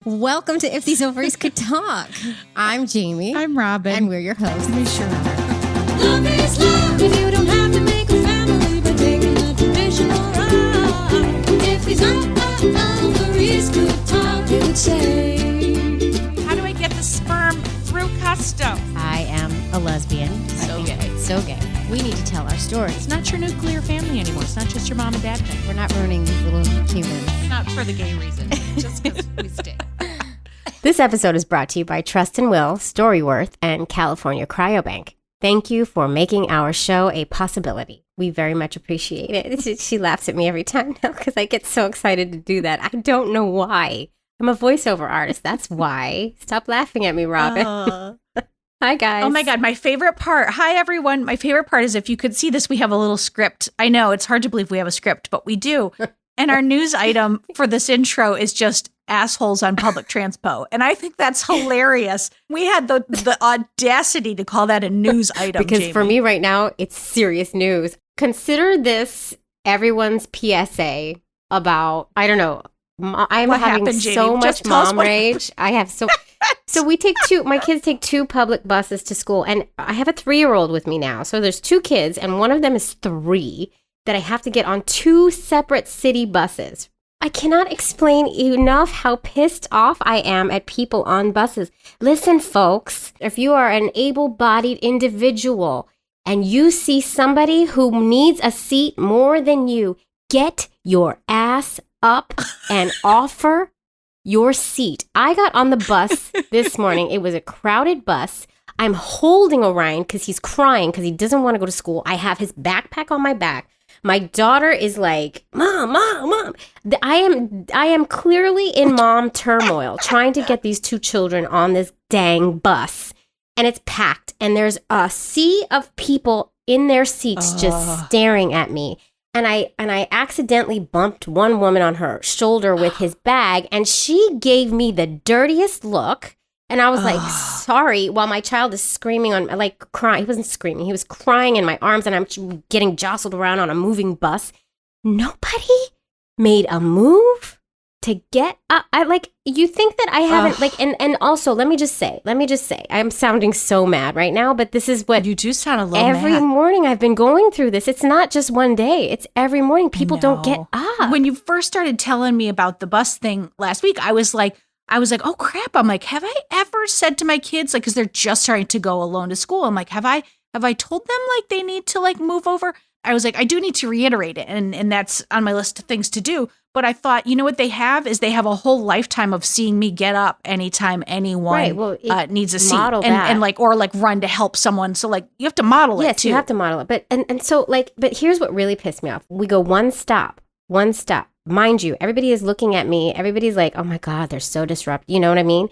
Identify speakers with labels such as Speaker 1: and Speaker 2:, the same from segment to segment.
Speaker 1: Welcome to If These Ovaries Could Talk. I'm Jamie.
Speaker 2: I'm Robin.
Speaker 1: And we're your hosts.
Speaker 2: We sure are.
Speaker 3: Love is love, and you don't have to make a family by taking a traditional route. If these ovaries could talk, you would say.
Speaker 2: How do I get the sperm through custom?
Speaker 1: I am a lesbian.
Speaker 2: So gay.
Speaker 1: So gay. We need to tell our stories.
Speaker 2: It's not your nuclear family anymore. It's not just your mom and dad thing.
Speaker 1: We're not ruining these little humans.
Speaker 2: Not for the gay reason. Just because we stay.
Speaker 1: This episode is brought to you by Trust and Will, StoryWorth, and California Cryobank. Thank you for making our show a possibility. We very much appreciate it. She laughs at me every time now because I get so excited to do that. I don't know why. I'm a voiceover artist. That's why. Stop laughing at me, Robin. Hi, guys.
Speaker 2: Oh, my God. My favorite part. Hi, everyone. My favorite part is if you could see this, we have a little script. I know it's hard to believe we have a script, but we do. And our news item for this intro is just assholes on public transpo. And I think that's hilarious. We had the audacity to call that a news item,
Speaker 1: because
Speaker 2: Jamie.
Speaker 1: for me right now, it's serious news. Consider this everyone's PSA about, I don't know, I'm
Speaker 2: What
Speaker 1: having
Speaker 2: happened, Jamie?
Speaker 1: so
Speaker 2: Just
Speaker 1: much
Speaker 2: tell us
Speaker 1: mom
Speaker 2: what
Speaker 1: rage. I have so we take my kids take 2 public buses to school, and I have a 3-year-old with me now. So there's 2 kids, and one of them is 3 that I have to get on 2 separate city buses. I cannot explain enough how pissed off I am at people on buses. Listen, folks, if you are an able-bodied individual and you see somebody who needs a seat more than you, get your ass up and offer your seat. I got on the bus this morning. It was a crowded bus. I'm holding Orion because he's crying because he doesn't want to go to school. I have his backpack on my back. My daughter is like, Mom. I am clearly in mom turmoil trying to get these 2 children on this dang bus. And it's packed. And there's a sea of people in their seats just staring at me. And I accidentally bumped one woman on her shoulder with his bag. And she gave me the dirtiest look. And I was like, sorry, while my child is screaming crying. He wasn't screaming. He was crying in my arms, and I'm getting jostled around on a moving bus. Nobody made a move to get up. You think that I haven't, and also, let me just say, I'm sounding so mad right now, but this is what.
Speaker 2: You do sound a little
Speaker 1: every
Speaker 2: mad.
Speaker 1: morning I've been going through this. It's not just one day. It's every morning. People don't get up.
Speaker 2: When you first started telling me about the bus thing last week, I was like, oh crap. I'm like, have I ever said to my kids, because they're just starting to go alone to school. I'm like, have I told them they need to move over? I was like, I do need to reiterate it. And that's on my list of things to do. But I thought, you know what they have is they have a whole lifetime of seeing me get up anytime anyone needs a seat and run to help someone. So you have to model it too.
Speaker 1: Yes, you have to model it. But here's what really pissed me off. We go one stop. Mind you, everybody is looking at me. Everybody's like, oh my God, they're so disruptive. You know what I mean?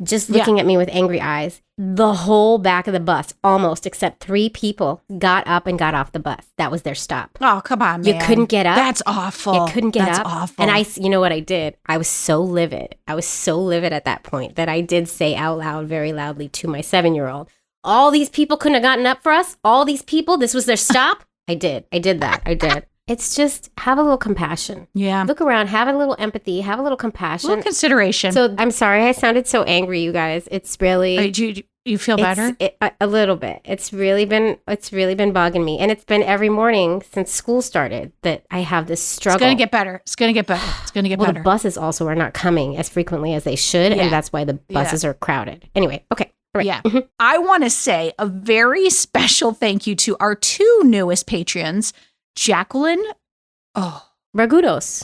Speaker 1: Just looking at me with angry eyes. The whole back of the bus, almost, except 3 people, got up and got off the bus. That was their stop.
Speaker 2: Oh, come on, man.
Speaker 1: You couldn't get up.
Speaker 2: That's awful.
Speaker 1: You couldn't get up.
Speaker 2: That's awful.
Speaker 1: And you know what I did? I was so livid. at that point that I did say out loud, very loudly to my 7-year-old, all these people couldn't have gotten up for us? All these people? This was their stop? I did that. It's just, have a little compassion.
Speaker 2: Yeah.
Speaker 1: Look around, have a little empathy, have a little compassion.
Speaker 2: A little consideration.
Speaker 1: So I'm sorry I sounded so angry, you guys. It's really...
Speaker 2: Do you feel better?
Speaker 1: A little bit. It's really been bugging me. And it's been every morning since school started that I have this struggle.
Speaker 2: It's going to get better. It's going to get better.
Speaker 1: The buses also are not coming as frequently as they should. Yeah. And that's why the buses are crowded. Anyway, okay. All right.
Speaker 2: Yeah. I want to say a very special thank you to our 2 newest patrons, Jacqueline
Speaker 1: Ragudos.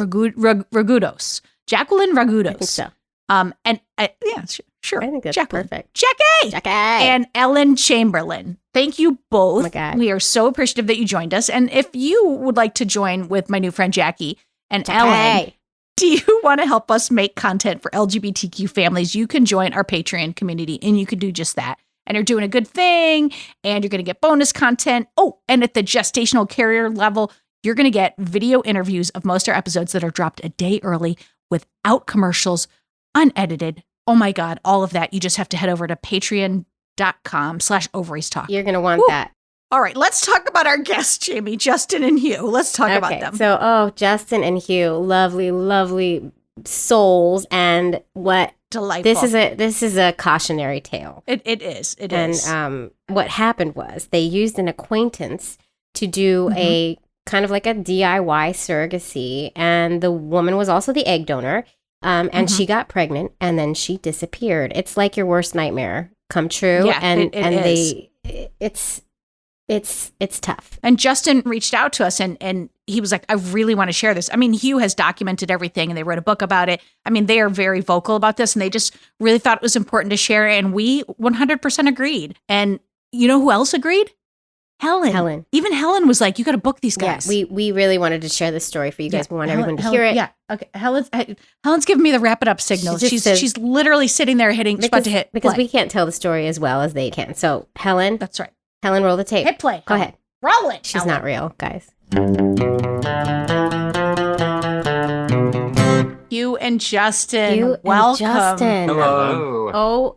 Speaker 2: Jacqueline Ragudos.
Speaker 1: I think so.
Speaker 2: Sure.
Speaker 1: I think that's
Speaker 2: Jacqueline.
Speaker 1: perfect.
Speaker 2: Jackie. And Ellen Chamberlain. Thank you both.
Speaker 1: Oh my God.
Speaker 2: We are so appreciative that you joined us. And if you would like to join with my new friend Jackie and Ellen, do you want to help us make content for LGBTQ families? You can join our Patreon community and you can do just that. And you're doing a good thing and you're going to get bonus content. Oh, and at the gestational carrier level, you're going to get video interviews of most of our episodes that are dropped a day early without commercials, unedited. Oh my God, all of that. You just have to head over to patreon.com/ovariestalk.
Speaker 1: You're going to want that.
Speaker 2: All right, let's talk about our guests, Jamie, Justin and Hugh. Let's talk about them.
Speaker 1: So, Justin and Hugh, lovely, lovely souls, and what
Speaker 2: Delightful.
Speaker 1: this is a cautionary tale.
Speaker 2: It is. It
Speaker 1: And
Speaker 2: is.
Speaker 1: what happened was they used an acquaintance to do a kind of like a DIY surrogacy, and the woman was also the egg donor, and she got pregnant, and then she disappeared. It's like your worst nightmare come true,
Speaker 2: Yeah,
Speaker 1: and
Speaker 2: it is.
Speaker 1: it's tough.
Speaker 2: And Justin reached out to us and he was like, I really want to share this. I mean, Hugh has documented everything and they wrote a book about it. I mean, they are very vocal about this and they just really thought it was important to share. And we 100% agreed. And you know who else agreed? Helen. Even Helen was like, you got to book these guys.
Speaker 1: Yeah, we really wanted to share this story for you guys. We want everyone to hear it.
Speaker 2: Yeah. Okay. Helen's giving me the wrap it up signal. She's literally sitting there she's about to hit
Speaker 1: because
Speaker 2: play.
Speaker 1: we can't tell the story as well as they can. So Helen.
Speaker 2: That's right.
Speaker 1: Helen, roll the tape.
Speaker 2: Hit play.
Speaker 1: Go ahead.
Speaker 2: Roll it.
Speaker 1: She's not real, guys.
Speaker 2: Hugh and Justin. Welcome.
Speaker 4: Hello.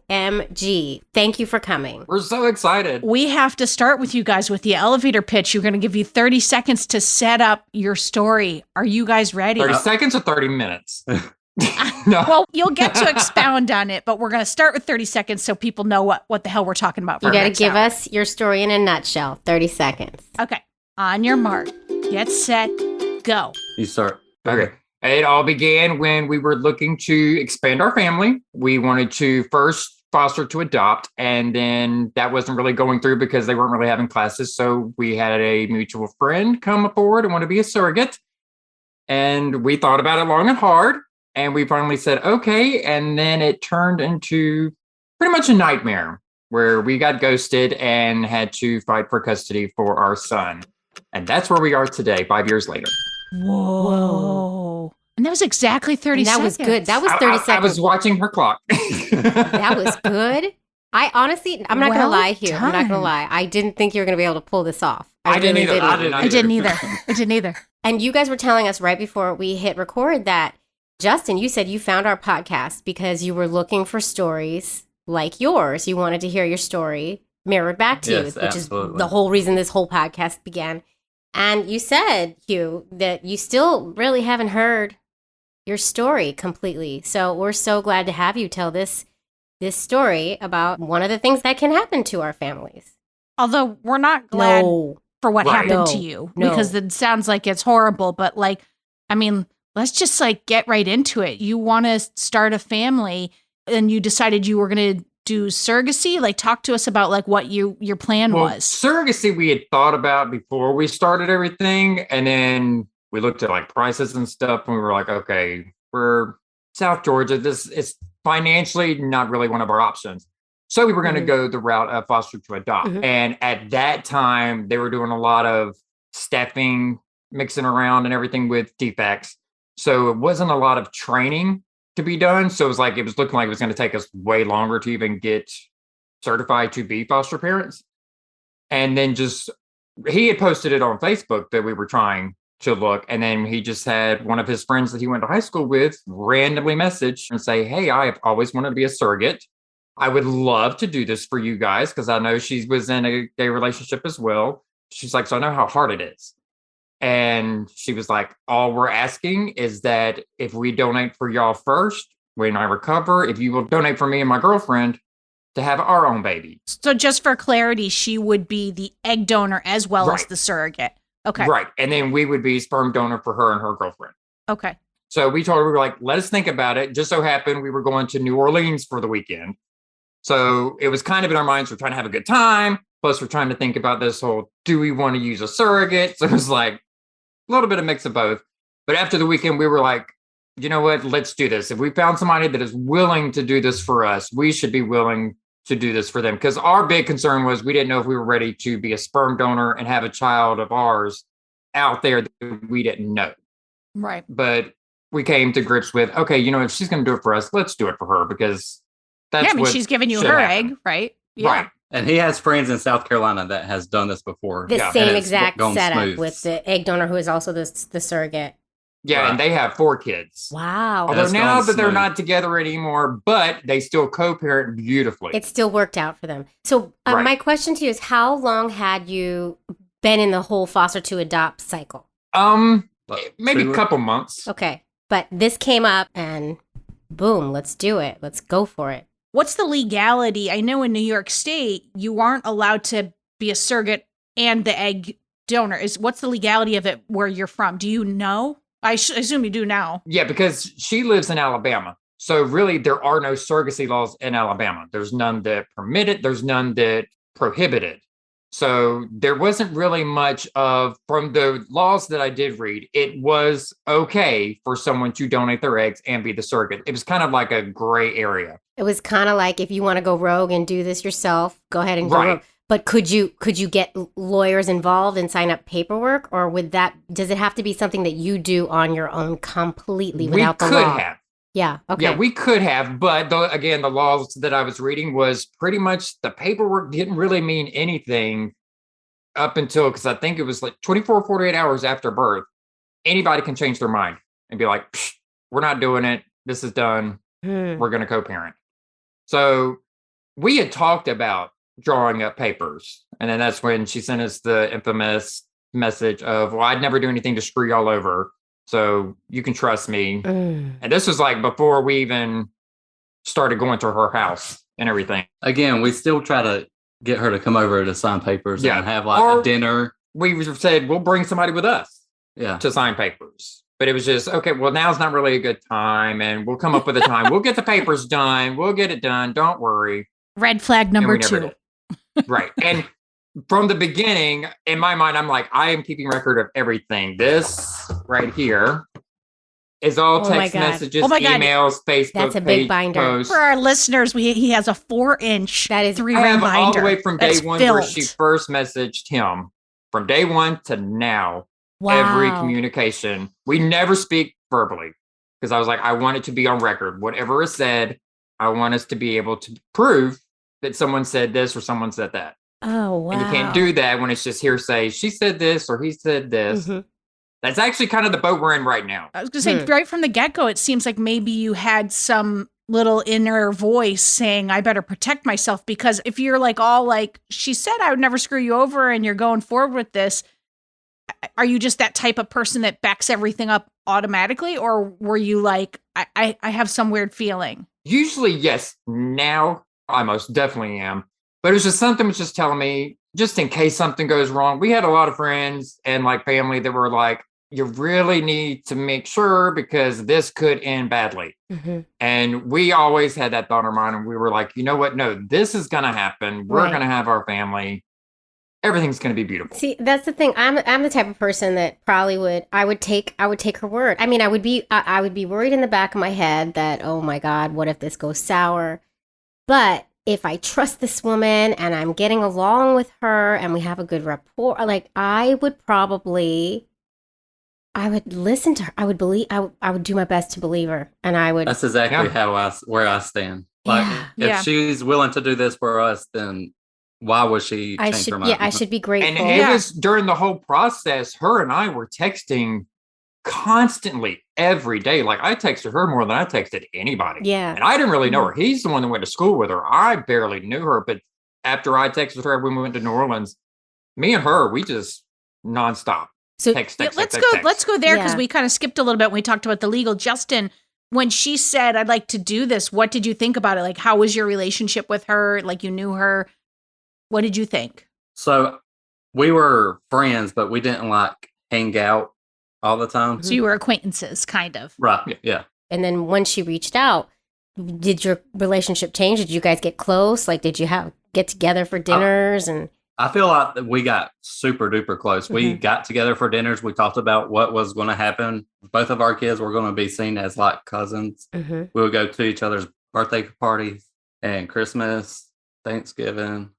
Speaker 1: OMG. Thank you for coming.
Speaker 4: We're so excited.
Speaker 2: We have to start with you guys with the elevator pitch. You're going to give you 30 seconds to set up your story. Are you guys ready?
Speaker 4: 30 seconds or 30 minutes? No.
Speaker 2: Well, you'll get to expound on it, but we're going to start with 30 seconds so people know what the hell we're talking about.
Speaker 1: You got to give us your story in a nutshell. 30 seconds.
Speaker 2: Okay. On your mark. Get set. Go.
Speaker 5: You start.
Speaker 4: Okay. It all began when we were looking to expand our family. We wanted to first foster to adopt, and then that wasn't really going through because they weren't really having classes. So we had a mutual friend come forward and want to be a surrogate. And we thought about it long and hard. And we finally said, okay. And then it turned into pretty much a nightmare where we got ghosted and had to fight for custody for our son. And that's where we are today, 5 years later.
Speaker 2: Whoa. And that was exactly 30
Speaker 1: And that
Speaker 2: seconds.
Speaker 1: was good. That was 30 seconds.
Speaker 4: I was watching her clock.
Speaker 1: That was good. I honestly, I'm not going to lie, Hugh. I'm not going to
Speaker 2: done.
Speaker 1: lie. I didn't think you were going to be able to pull this off.
Speaker 4: I didn't
Speaker 1: really
Speaker 4: either.
Speaker 1: didn't.
Speaker 2: I didn't either.
Speaker 1: And you guys were telling us right before we hit record that, Justin, you said you found our podcast because you were looking for stories like yours. You wanted to hear your story mirrored back to you, which
Speaker 5: absolutely.
Speaker 1: is the whole reason this whole podcast began. And you said, Hugh, that you still really haven't heard your story completely. So we're so glad to have you tell this story about one of the things that can happen to our families.
Speaker 2: Although we're not glad for what
Speaker 4: Right.
Speaker 2: happened
Speaker 1: No.
Speaker 2: to you
Speaker 1: No.
Speaker 2: because it sounds like it's horrible. But let's just get right into it. You want to start a family and you decided you were going to do surrogacy. Talk to us about what your plan was.
Speaker 4: Surrogacy we had thought about before we started everything. And then we looked at prices and stuff. And we were like, okay, we're South Georgia. This is financially not really one of our options. So we were going to go the route of foster to adopt. And at that time, they were doing a lot of staffing, mixing around and everything with defects. So it wasn't a lot of training to be done. So it was looking like it was going to take us way longer to even get certified to be foster parents. And then he had posted it on Facebook that we were trying to look. And then he just had one of his friends that he went to high school with randomly message and say, hey, I have always wanted to be a surrogate. I would love to do this for you guys because I know she was in a gay relationship as well. She's like, so I know how hard it is. And she was like, all we're asking is that if we donate for y'all first, when I recover, if you will donate for me and my girlfriend to have our own baby.
Speaker 2: So just for clarity, she would be the egg donor as well as the surrogate. Okay.
Speaker 4: Right. And then we would be sperm donor for her and her girlfriend.
Speaker 2: Okay.
Speaker 4: So we told her, we were like, let us think about it. Just so happened we were going to New Orleans for the weekend. So it was kind of in our minds, we're trying to have a good time. Plus we're trying to think about this whole, do we want to use a surrogate? So it was a little bit of mix of both. But after the weekend, we were like, you know what, let's do this. If we found somebody that is willing to do this for us, we should be willing to do this for them. Because our big concern was we didn't know if we were ready to be a sperm donor and have a child of ours out there that we didn't know.
Speaker 2: Right.
Speaker 4: But we came to grips with, okay, if she's going to do it for us, let's do it for her because that's what
Speaker 2: she's giving you
Speaker 4: should
Speaker 2: her
Speaker 4: happen.
Speaker 2: egg, right? Yeah.
Speaker 4: Right.
Speaker 5: And he has friends in South Carolina that has done this before.
Speaker 1: The
Speaker 4: Yeah,
Speaker 1: same
Speaker 5: and it's
Speaker 1: exact
Speaker 5: gone
Speaker 1: setup
Speaker 5: smooth.
Speaker 1: with the egg donor who is also the surrogate.
Speaker 4: Yeah,
Speaker 5: Right.
Speaker 4: and they have 4 kids.
Speaker 1: Wow.
Speaker 4: Although
Speaker 5: That's
Speaker 4: now
Speaker 5: gone
Speaker 4: that they're
Speaker 5: smooth.
Speaker 4: not together anymore, but they still co-parent beautifully.
Speaker 1: It still worked out for them. So
Speaker 4: Right.
Speaker 1: my question to you is, how long had you been in the whole foster to adopt cycle?
Speaker 4: Maybe a
Speaker 5: Two-
Speaker 4: couple months.
Speaker 1: Okay. But this came up and boom, let's do it. Let's go for it.
Speaker 2: What's the legality? I know in New York State, you aren't allowed to be a surrogate and the egg donor. What's the legality of it where you're from? Do you know? I assume you do now.
Speaker 4: Yeah, because she lives in Alabama. So really, there are no surrogacy laws in Alabama. There's none that permit it. There's none that prohibit it. So there wasn't really much of, from the laws that I did read, it was okay for someone to donate their eggs and be the surrogate. It was kind of like a gray area.
Speaker 1: It was kind of like, if you want to go rogue and do this yourself, go ahead and go rogue. But could you get lawyers involved and sign up paperwork, or does it have to be something that you do on your own completely without the law?
Speaker 4: We could have.
Speaker 1: Yeah. Okay.
Speaker 4: Yeah, we could have, but again, the laws that I was reading was pretty much the paperwork didn't really mean anything up until, because I think it was like 24, 48 hours after birth. Anybody can change their mind and be like, we're not doing it. This is done. We're going to co-parent. So we had talked about drawing up papers. And then that's when she sent us the infamous message of, well, I'd never do anything to screw y'all over. So you can trust me. And this was like before we even started going to her house and everything.
Speaker 5: Again, we still try to get her to come over to sign papers and have like a dinner.
Speaker 4: We said, we'll bring somebody with us to sign papers. But it was just, okay, well, now's not really a good time. And we'll come up with a time. We'll get the papers done. We'll get it done. Don't worry.
Speaker 2: Red flag number 2.
Speaker 4: Right. And from the beginning, in my mind, I'm like, I am keeping record of everything. This right here is all text messages, emails, Facebook.
Speaker 1: That's a big binder.
Speaker 4: Posts.
Speaker 2: For our listeners, he has a 4-inch
Speaker 1: that is
Speaker 2: 3-ring binder.
Speaker 4: All the way from day one where she first messaged him. From day one to now, every communication. We never speak verbally because I was like, I want it to be on record. Whatever is said, I want us to be able to prove that someone said this or someone said that.
Speaker 1: Oh, wow.
Speaker 4: And you can't do that when it's just hearsay. She said this or he said this. That's actually kind of the boat we're in right now.
Speaker 2: I was going to say, right from the get-go, it seems like maybe you had some little inner voice saying, I better protect myself, because if you're like all like, she said I would never screw you over and you're going forward with this, are you just that type of person that backs everything up automatically? Or were you like, I have some weird feeling?
Speaker 4: Usually, yes. Now, I most definitely am. But it was just something was just telling me, just in case something goes wrong. We had a lot of friends and like family that were like, you really need to make sure because this could end badly. And we always had that thought in our mind. And we were like, you know what? No, this is going to happen. We're going to have our family. Everything's going to be beautiful.
Speaker 1: See, that's the thing. I'm the type of person that probably I would take her word. I mean, I would be worried in the back of my head that, oh my God, what if this goes sour? But if I trust this woman and I'm getting along with her and we have a good rapport, like I would listen to her. I would believe, I would do my best to believe her. And I would.
Speaker 5: That's exactly where I stand. Like if she's willing to do this for us, then why would she change her mind?
Speaker 1: Yeah, I should be grateful.
Speaker 4: And it was during the whole process, her and I were texting constantly every day. Like I texted her more than I texted anybody.
Speaker 1: Yeah.
Speaker 4: And I didn't really know her. He's the one that went to school with her. I barely knew her. But after I texted her when we went to New Orleans, me and her, we just nonstop.
Speaker 2: So
Speaker 4: text,
Speaker 2: let's go there because we kind of skipped a little bit when we talked about the legal. Justin, when she said, I'd like to do this, what did you think about it? Like, how was your relationship with her? Like, you knew her. What did you think?
Speaker 5: So we were friends, but we didn't like hang out all the time.
Speaker 2: So you were acquaintances, kind of.
Speaker 5: Right. Yeah.
Speaker 1: And then when she reached out, did your relationship change? Did you guys get close? Like, did you get together for dinners? And
Speaker 5: I feel like we got super duper close. We got together for dinners. We talked about what was going to happen. Both of our kids were going to be seen as like cousins. We would go to each other's birthday parties and Christmas, Thanksgiving.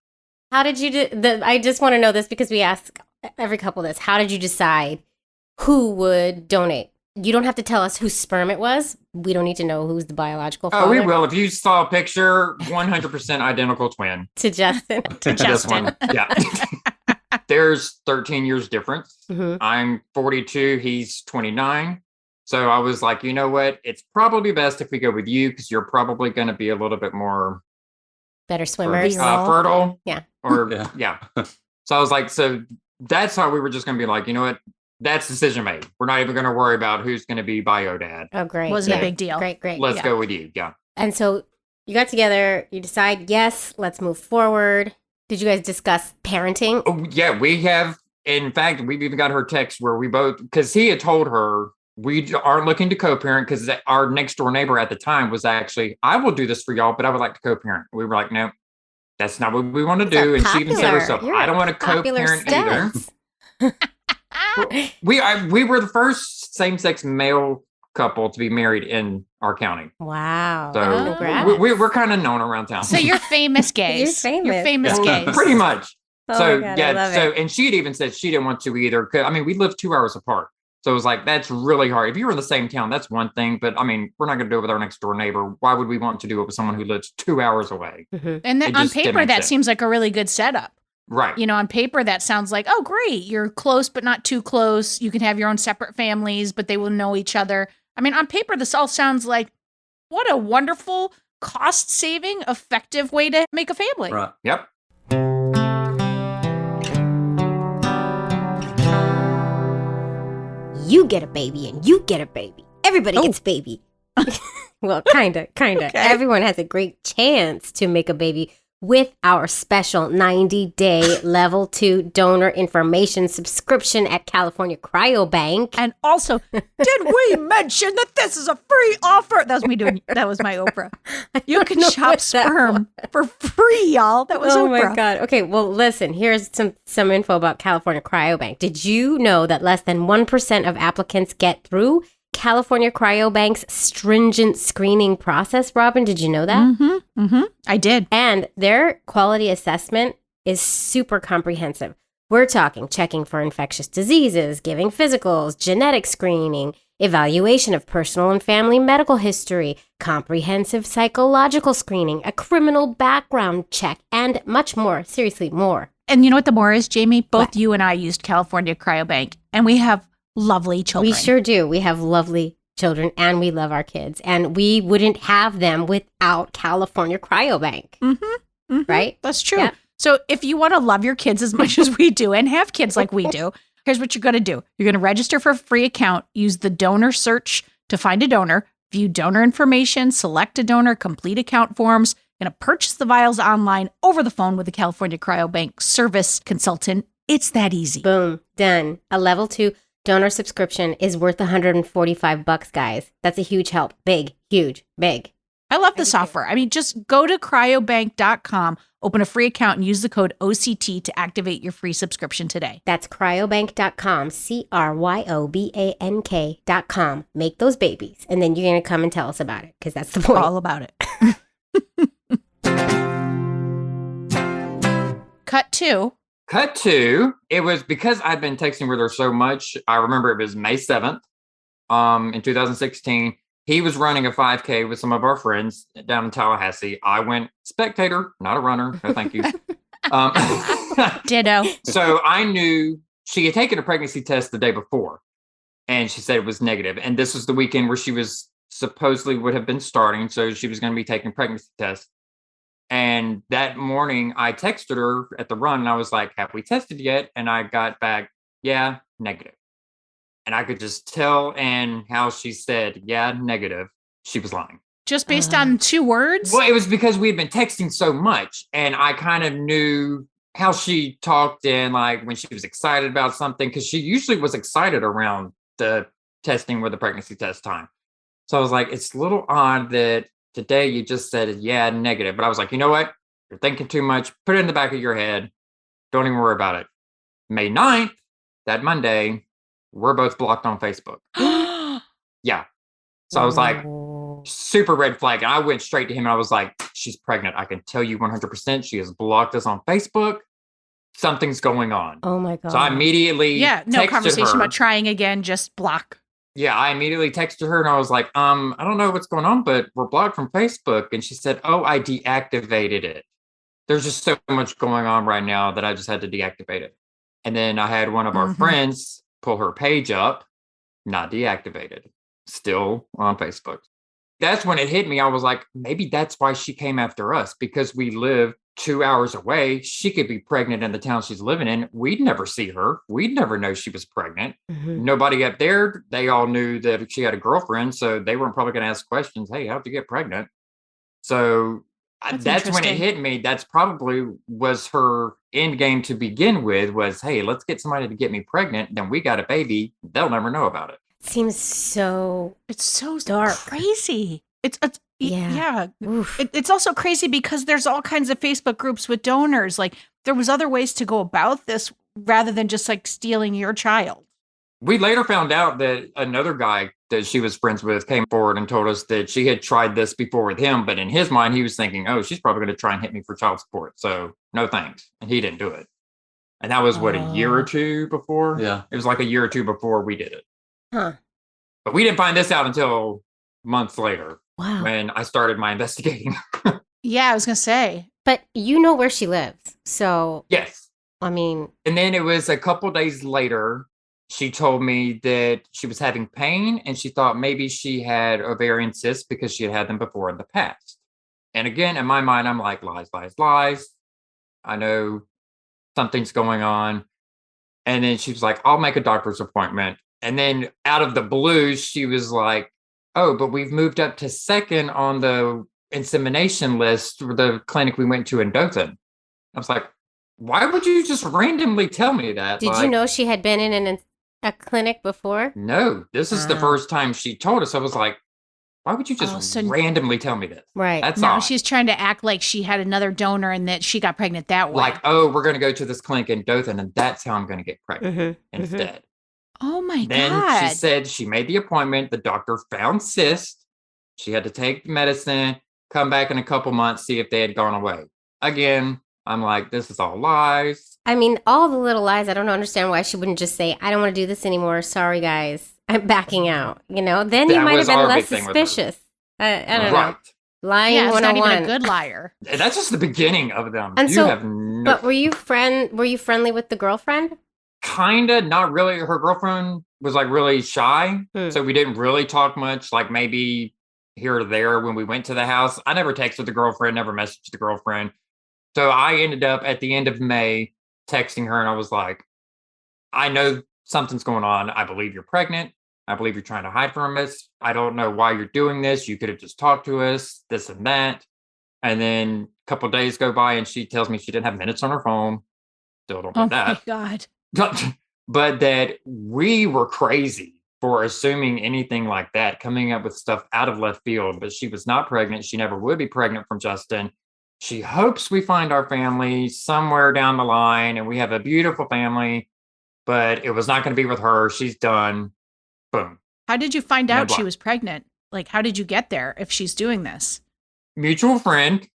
Speaker 1: How did you do? I just want to know this because we ask every couple this. How did you decide who would donate? You don't have to tell us whose sperm it was. We don't need to know who's the biological father.
Speaker 4: Oh, we will. If you saw a picture, 100% identical twin.
Speaker 1: To Justin.
Speaker 4: This one. Yeah. There's 13 years difference. I'm 42. He's 29. So I was like, you know what? It's probably best if we go with you because you're probably going to be a little bit more
Speaker 1: better swimmers.
Speaker 4: Fertile.
Speaker 1: Yeah.
Speaker 4: Or yeah. So I was like, so that's how we were just going to be like, you know what? that's decision made. We're not even going to worry about who's going to be bio dad.
Speaker 1: Oh, great.
Speaker 2: Wasn't a big deal.
Speaker 1: Great.
Speaker 4: Let's go with you. Yeah.
Speaker 1: And so you got together, you decide, yes, let's move forward. Did you guys discuss parenting?
Speaker 4: Oh, yeah, we have. In fact, we've even got her text where we both, because he had told her we aren't looking to co-parent because our next door neighbor at the time was actually, I will do this for y'all, but I would like to co-parent. We were like, no, that's not what we want to do. And she even said herself, I don't want to co-parent either. We were the first same-sex male couple to be married in our county.
Speaker 1: Wow.
Speaker 4: So we're kind of known around town.
Speaker 2: So you're famous gays. You're famous gays.
Speaker 4: Pretty much.
Speaker 1: Oh
Speaker 4: So
Speaker 1: my God,
Speaker 4: yeah,
Speaker 1: I love
Speaker 4: so
Speaker 1: it.
Speaker 4: and she had even said she didn't want to either. I mean, we live 2 hours apart. So it was like, that's really hard. If you were in the same town, that's one thing. But I mean, we're not going to do it with our next door neighbor. Why would we want to do it with someone who lives 2 hours away?
Speaker 1: Mhm.
Speaker 2: And then
Speaker 4: It
Speaker 2: on
Speaker 4: just didn't
Speaker 2: paper,
Speaker 4: make
Speaker 2: that
Speaker 4: sense.
Speaker 2: seems like a really good setup.
Speaker 4: Right.
Speaker 2: You know, on paper, that sounds like, oh, great. You're close, but not too close. You can have your own separate families, but they will know each other. I mean, on paper, this all sounds like what a wonderful, cost-saving, effective way to make a family.
Speaker 5: Right.
Speaker 4: Yep.
Speaker 1: You get a baby and you get a baby. Everybody gets a baby. Well, kind of.
Speaker 2: Okay.
Speaker 1: Everyone has a great chance to make a baby with our special 90-day level 2 donor information subscription at California Cryobank.
Speaker 2: And also, did we mention that this is a free offer? That was my Oprah. You can
Speaker 1: know
Speaker 2: shop
Speaker 1: what that
Speaker 2: sperm for free, y'all. That was
Speaker 1: Oh
Speaker 2: Oprah.
Speaker 1: my God. Okay, well, listen, here's some info about California Cryobank. Did you know that less than 1% of applicants get through California Cryobank's stringent screening process, Robin? Did you know that?
Speaker 2: I did.
Speaker 1: And their quality assessment is super comprehensive. We're talking checking for infectious diseases, giving physicals, genetic screening, evaluation of personal and family medical history, comprehensive psychological screening, a criminal background check, and much more. Seriously, more.
Speaker 2: And you know what the more is, Jamie? Both
Speaker 1: What?
Speaker 2: you and I used California Cryobank, and we have lovely children.
Speaker 1: We sure do. We have lovely children and we love our kids. And we wouldn't have them without California Cryobank. Right?
Speaker 2: That's true.
Speaker 1: Yeah.
Speaker 2: So if you want to love your kids as much as we do and have kids like we do, here's what you're going to do. You're going to register for a free account, use the donor search to find a donor, view donor information, select a donor, complete account forms, going to purchase the vials online over the phone with the California Cryobank service consultant. It's that easy.
Speaker 1: Boom. Done. A level 2 donor subscription is worth $145, guys. That's a huge help. Big, huge, big.
Speaker 2: I love this offer. I mean, just go to cryobank.com, open a free account, and use the code OCT to activate your free subscription today.
Speaker 1: That's cryobank.com, cryobank.com. Make those babies. And then you're going to come and tell us about it because that's the point.
Speaker 2: All about it. Cut to.
Speaker 4: Cut to, it was because I'd been texting with her so much. I remember it was May 7th, in 2016. He was running a 5K with some of our friends down in Tallahassee. I went spectator, not a runner. No, thank you.
Speaker 2: Ditto.
Speaker 4: So I knew she had taken a pregnancy test the day before, and she said it was negative. And this was the weekend where she was supposedly would have been starting. So she was going to be taking pregnancy tests. And that morning I texted her at the run and I was like, have we tested yet? And I got back, yeah, negative. And I could just tell and how she said, yeah, negative. She was lying.
Speaker 2: Just based on 2 words?
Speaker 4: Well, it was because we had been texting so much and I kind of knew how she talked and like when she was excited about something, because she usually was excited around the testing with the pregnancy test time. So I was like, it's a little odd that today you just said, yeah, negative. But I was like, you know what? You're thinking too much. Put it in the back of your head. Don't even worry about it. May 9th, that Monday, we're both blocked on Facebook. Yeah. So I was like, super red flag. And I went straight to him and I was like, she's pregnant. I can tell you 100% she has blocked us on Facebook. Something's going on.
Speaker 1: Oh my God.
Speaker 4: So I immediately
Speaker 2: Yeah, no
Speaker 4: texted
Speaker 2: conversation
Speaker 4: her.
Speaker 2: about trying again, just block.
Speaker 4: Yeah, I immediately texted her and I was like, I don't know what's going on, but we're blocked from Facebook. And she said, oh, I deactivated it. There's just so much going on right now that I just had to deactivate it. And then I had one of our friends pull her page up, not deactivated, still on Facebook. that's when it hit me. I was like, maybe that's why she came after us, because we live 2 hours away. She could be pregnant in the town she's living in. We'd never see her. We'd never know she was pregnant. Nobody up there, they all knew that she had a girlfriend. So they weren't probably going to ask questions. Hey, how'd you get pregnant? So that's when it hit me. That's probably was her end game to begin with, was, hey, let's get somebody to get me pregnant. Then we got a baby. They'll never know about it.
Speaker 1: Seems so
Speaker 2: It's so
Speaker 1: dark.
Speaker 2: crazy. It's
Speaker 1: Yeah.
Speaker 2: It's also crazy because there's all kinds of Facebook groups with donors. Like, there was other ways to go about this rather than just like stealing your child.
Speaker 4: We later found out that another guy that she was friends with came forward and told us that she had tried this before with him, but in his mind, he was thinking, oh, she's probably going to try and hit me for child support. So no thanks. And he didn't do it. And that was a year or two before?
Speaker 5: Yeah.
Speaker 4: It was like a year or two before we did it.
Speaker 1: Huh.
Speaker 4: But we didn't find this out until months later.
Speaker 1: Wow.
Speaker 4: When I started my investigating.
Speaker 2: Yeah, I was going to say.
Speaker 1: But you know where she lives. So,
Speaker 4: Yes.
Speaker 1: I mean.
Speaker 4: And then it was a couple days later, she told me that she was having pain and she thought maybe she had ovarian cysts because she had them before in the past. And again, in my mind, I'm like, lies, lies, lies. I know something's going on. And then she was like, I'll make a doctor's appointment. And then out of the blue, she was like, oh, but we've moved up to second on the insemination list for the clinic we went to in Dothan. I was like, why would you just randomly tell me that?
Speaker 1: Did you know she had been in a clinic before?
Speaker 4: No, this is the first time she told us. I was like, why would you just randomly tell me this?
Speaker 1: Right.
Speaker 4: That's
Speaker 2: now
Speaker 4: odd.
Speaker 2: she's trying to act like she had another donor and that she got pregnant that way.
Speaker 4: Like, oh, we're going to go to this clinic in Dothan and that's how I'm going to get pregnant instead.
Speaker 2: Oh my
Speaker 4: Then
Speaker 2: God.
Speaker 4: she said she made the appointment. The doctor found cysts. She had to take medicine, come back in a couple months, see if they had gone away. Again, I'm like, this is all lies.
Speaker 1: I mean, all the little lies. I don't understand why she wouldn't just say, I don't want to do this anymore. Sorry, guys. I'm backing out. You know, then you might have been less suspicious. I don't know. Lying
Speaker 2: yeah, it's not
Speaker 1: 101.
Speaker 2: even a good liar.
Speaker 4: That's just the beginning of them.
Speaker 1: And
Speaker 4: you
Speaker 1: so,
Speaker 4: have no,
Speaker 1: but were you friendly with the girlfriend?
Speaker 4: Kinda, not really. Her girlfriend was like really shy. So we didn't really talk much, like maybe here or there when we went to the house. I never texted the girlfriend, never messaged the girlfriend. So I ended up at the end of May texting her and I was like, I know something's going on. I believe you're pregnant. I believe you're trying to hide from us. I don't know why you're doing this. You could have just talked to us, this and that. And then a couple of days go by and she tells me she didn't have minutes on her phone. Still don't know that.
Speaker 2: Oh my God.
Speaker 4: But that we were crazy for assuming anything like that, coming up with stuff out of left field. But she was not pregnant. She never would be pregnant from Justin. She hopes we find our family somewhere down the line and we have a beautiful family, but it was not going to be with her. She's done. Boom.
Speaker 2: How did you find out she was pregnant? Like, how did you get there if she's doing this?
Speaker 4: Mutual friend.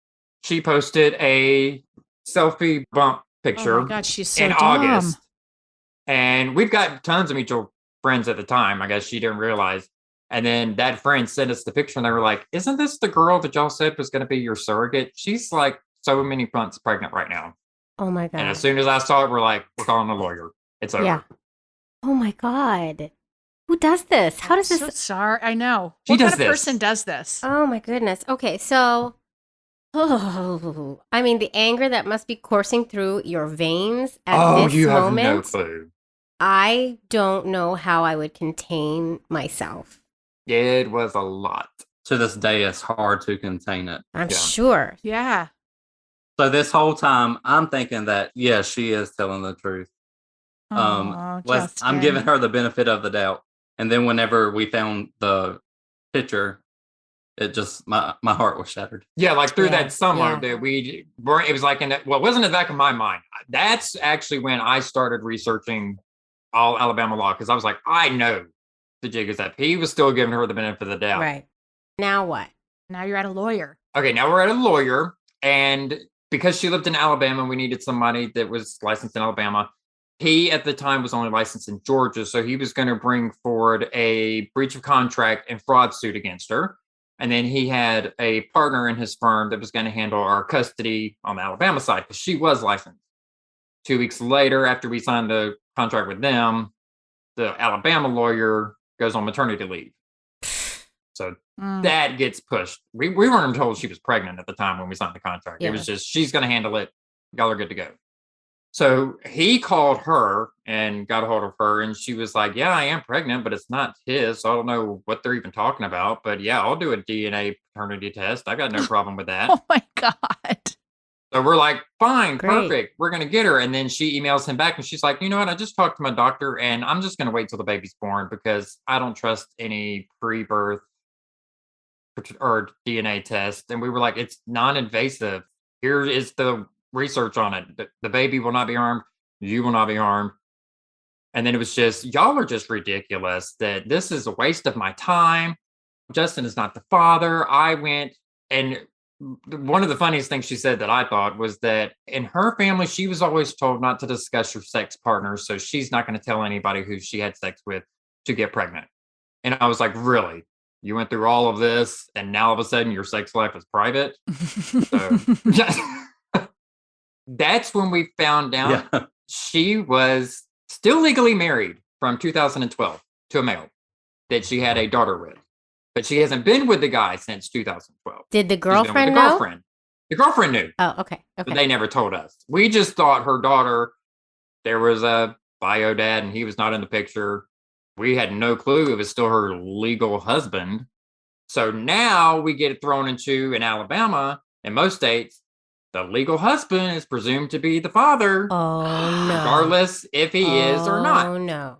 Speaker 4: She posted a selfie bump picture
Speaker 2: Oh my God, she's so
Speaker 4: in
Speaker 2: dumb.
Speaker 4: August. And we've got tons of mutual friends at the time. I guess she didn't realize. And then that friend sent us the picture and they were like, isn't this the girl that y'all said was going to be your surrogate? She's like so many months pregnant right now.
Speaker 1: Oh my God.
Speaker 4: And as soon as I saw it, we're like, we're calling a lawyer. It's over.
Speaker 1: Yeah. Oh my God. Who does this? How does
Speaker 2: I'm
Speaker 1: this?
Speaker 2: So sorry. I know.
Speaker 4: She
Speaker 2: What
Speaker 4: does
Speaker 2: kind of
Speaker 4: this.
Speaker 2: person does this?
Speaker 1: Oh my goodness. Okay, so, I mean, the anger that must be coursing through your veins at this
Speaker 4: you
Speaker 1: moment.
Speaker 4: have no clue.
Speaker 1: I don't know how I would contain myself.
Speaker 4: It was a lot.
Speaker 5: To this day, it's hard to contain it.
Speaker 1: I'm
Speaker 4: Yeah.
Speaker 1: sure.
Speaker 2: Yeah.
Speaker 5: So this whole time, I'm thinking that, yes, she is telling the truth.
Speaker 2: Oh,
Speaker 5: I'm giving her the benefit of the doubt. And then whenever we found the picture, it just, my heart was shattered.
Speaker 4: Yeah, like through
Speaker 1: Yeah,
Speaker 4: that summer
Speaker 1: yeah.
Speaker 4: that we were, it was like in that, well, it wasn't in the back of my mind. That's actually when I started researching all Alabama law because I was like, I know the jig is up. He was still giving her the benefit of the doubt.
Speaker 1: Right. Now what?
Speaker 2: Now you're at a lawyer.
Speaker 4: Okay, now we're at a lawyer. And because she lived in Alabama, we needed somebody that was licensed in Alabama. He, at the time, was only licensed in Georgia. So he was going to bring forward a breach of contract and fraud suit against her. And then he had a partner in his firm that was going to handle our custody on the Alabama side because she was licensed. 2 weeks later, after we signed the contract with them, the Alabama lawyer goes on maternity leave. So that gets pushed. We weren't even told she was pregnant at the time when we signed the contract.
Speaker 1: Yeah.
Speaker 4: It was just, she's going to handle it. Y'all are good to go. So he called her and got a hold of her, and she was like, yeah, I am pregnant, but it's not his. So I don't know what they're even talking about. But yeah, I'll do a DNA paternity test. I got no problem with that.
Speaker 2: Oh my God.
Speaker 4: So we're like, fine,
Speaker 1: Great.
Speaker 4: perfect. We're going to get her. And then she emails him back and she's like, you know what? I just talked to my doctor and I'm just going to wait till the baby's born because I don't trust any pre-birth or DNA test. And we were like, it's non-invasive. Here is the research on it. The baby will not be harmed. You will not be harmed. And then it was just, y'all are just ridiculous that this is a waste of my time. Justin is not the father. I went, and one of the funniest things she said that I thought was that in her family, she was always told not to discuss her sex partners. So she's not going to tell anybody who she had sex with to get pregnant. And I was like, really? You went through all of this and now all of a sudden your sex life is private? So that's when we found out she was still legally married from 2012 to a male that she had a daughter with. But she hasn't been with the guy since 2012.
Speaker 1: Did the
Speaker 4: She's been with
Speaker 1: girlfriend
Speaker 4: the
Speaker 1: know?
Speaker 4: girlfriend. The girlfriend knew,
Speaker 1: Oh, okay.
Speaker 4: but
Speaker 1: Okay.
Speaker 4: they never told us. We just thought her daughter, there was a bio dad and he was not in the picture. We had no clue it was still her legal husband. So now we get it thrown into in Alabama, in most states, the legal husband is presumed to be the father,
Speaker 1: Oh no.
Speaker 4: regardless if he is or not.
Speaker 1: Oh no.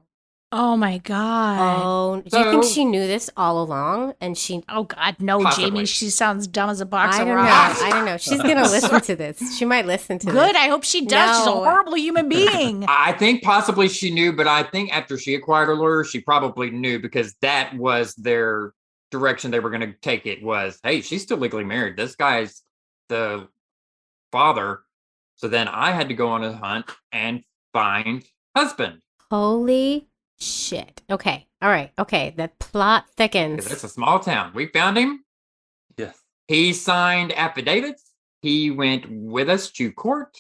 Speaker 2: Oh my God.
Speaker 1: Oh, do you think
Speaker 4: So-
Speaker 1: she knew this all along? And she,
Speaker 2: Oh God, no,
Speaker 4: Possibly.
Speaker 2: Jamie. She sounds dumb as a box
Speaker 1: I
Speaker 2: of
Speaker 1: don't know.
Speaker 2: rocks.
Speaker 1: I don't know. She's gonna listen to this. She might listen to
Speaker 2: Good.
Speaker 1: this.
Speaker 2: I hope she does. She's a
Speaker 1: No.
Speaker 2: horrible human being.
Speaker 4: I think possibly she knew, but I think after she acquired a lawyer, she probably knew because that was their direction they were going to take it was, hey, she's still legally married. This guy's the father. So then I had to go on a hunt and find husband.
Speaker 1: Holy shit. Okay. All right. Okay. The plot
Speaker 4: 'Cause
Speaker 1: thickens.
Speaker 4: it's a small town. We found him.
Speaker 5: Yes.
Speaker 4: He signed affidavits. He went with us to court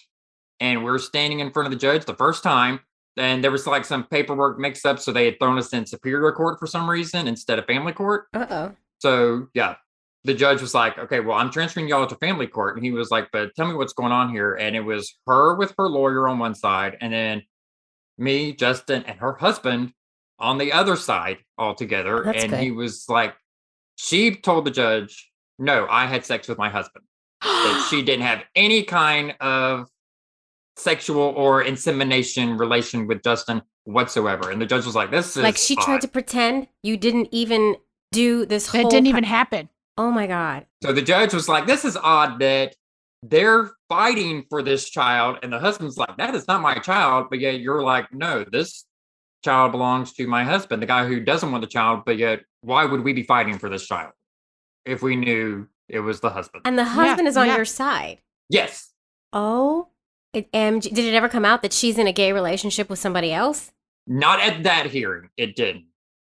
Speaker 4: and we're standing in front of the judge the first time. And there was like some paperwork mix up. So they had thrown us in superior court for some reason instead of family court.
Speaker 1: Uh-oh.
Speaker 4: So yeah, the judge was like, okay, well, I'm transferring y'all to family court. And he was like, but tell me what's going on here. And it was her with her lawyer on one side, and then me, Justin, and her husband on the other side all together.
Speaker 1: That's
Speaker 4: and
Speaker 1: good.
Speaker 4: he was like, she told the judge, no, I had sex with my husband. That she didn't have any kind of sexual or insemination relation with Justin whatsoever. And the judge was like, this is
Speaker 1: Like she tried
Speaker 4: odd.
Speaker 1: to pretend you didn't even do this
Speaker 2: That
Speaker 1: whole
Speaker 2: didn't even happen.
Speaker 1: Oh my God.
Speaker 4: So the judge was like, this is odd that they're fighting for this child. And the husband's like, that is not my child. But yet you're like, no, this child belongs to my husband, the guy who doesn't want the child. But yet, why would we be fighting for this child if we knew it was the husband?
Speaker 1: And the husband is on
Speaker 2: yeah.
Speaker 1: your side.
Speaker 4: Yes.
Speaker 1: Oh. Did it ever come out that she's in a gay relationship with somebody else?
Speaker 4: Not at that hearing. It didn't.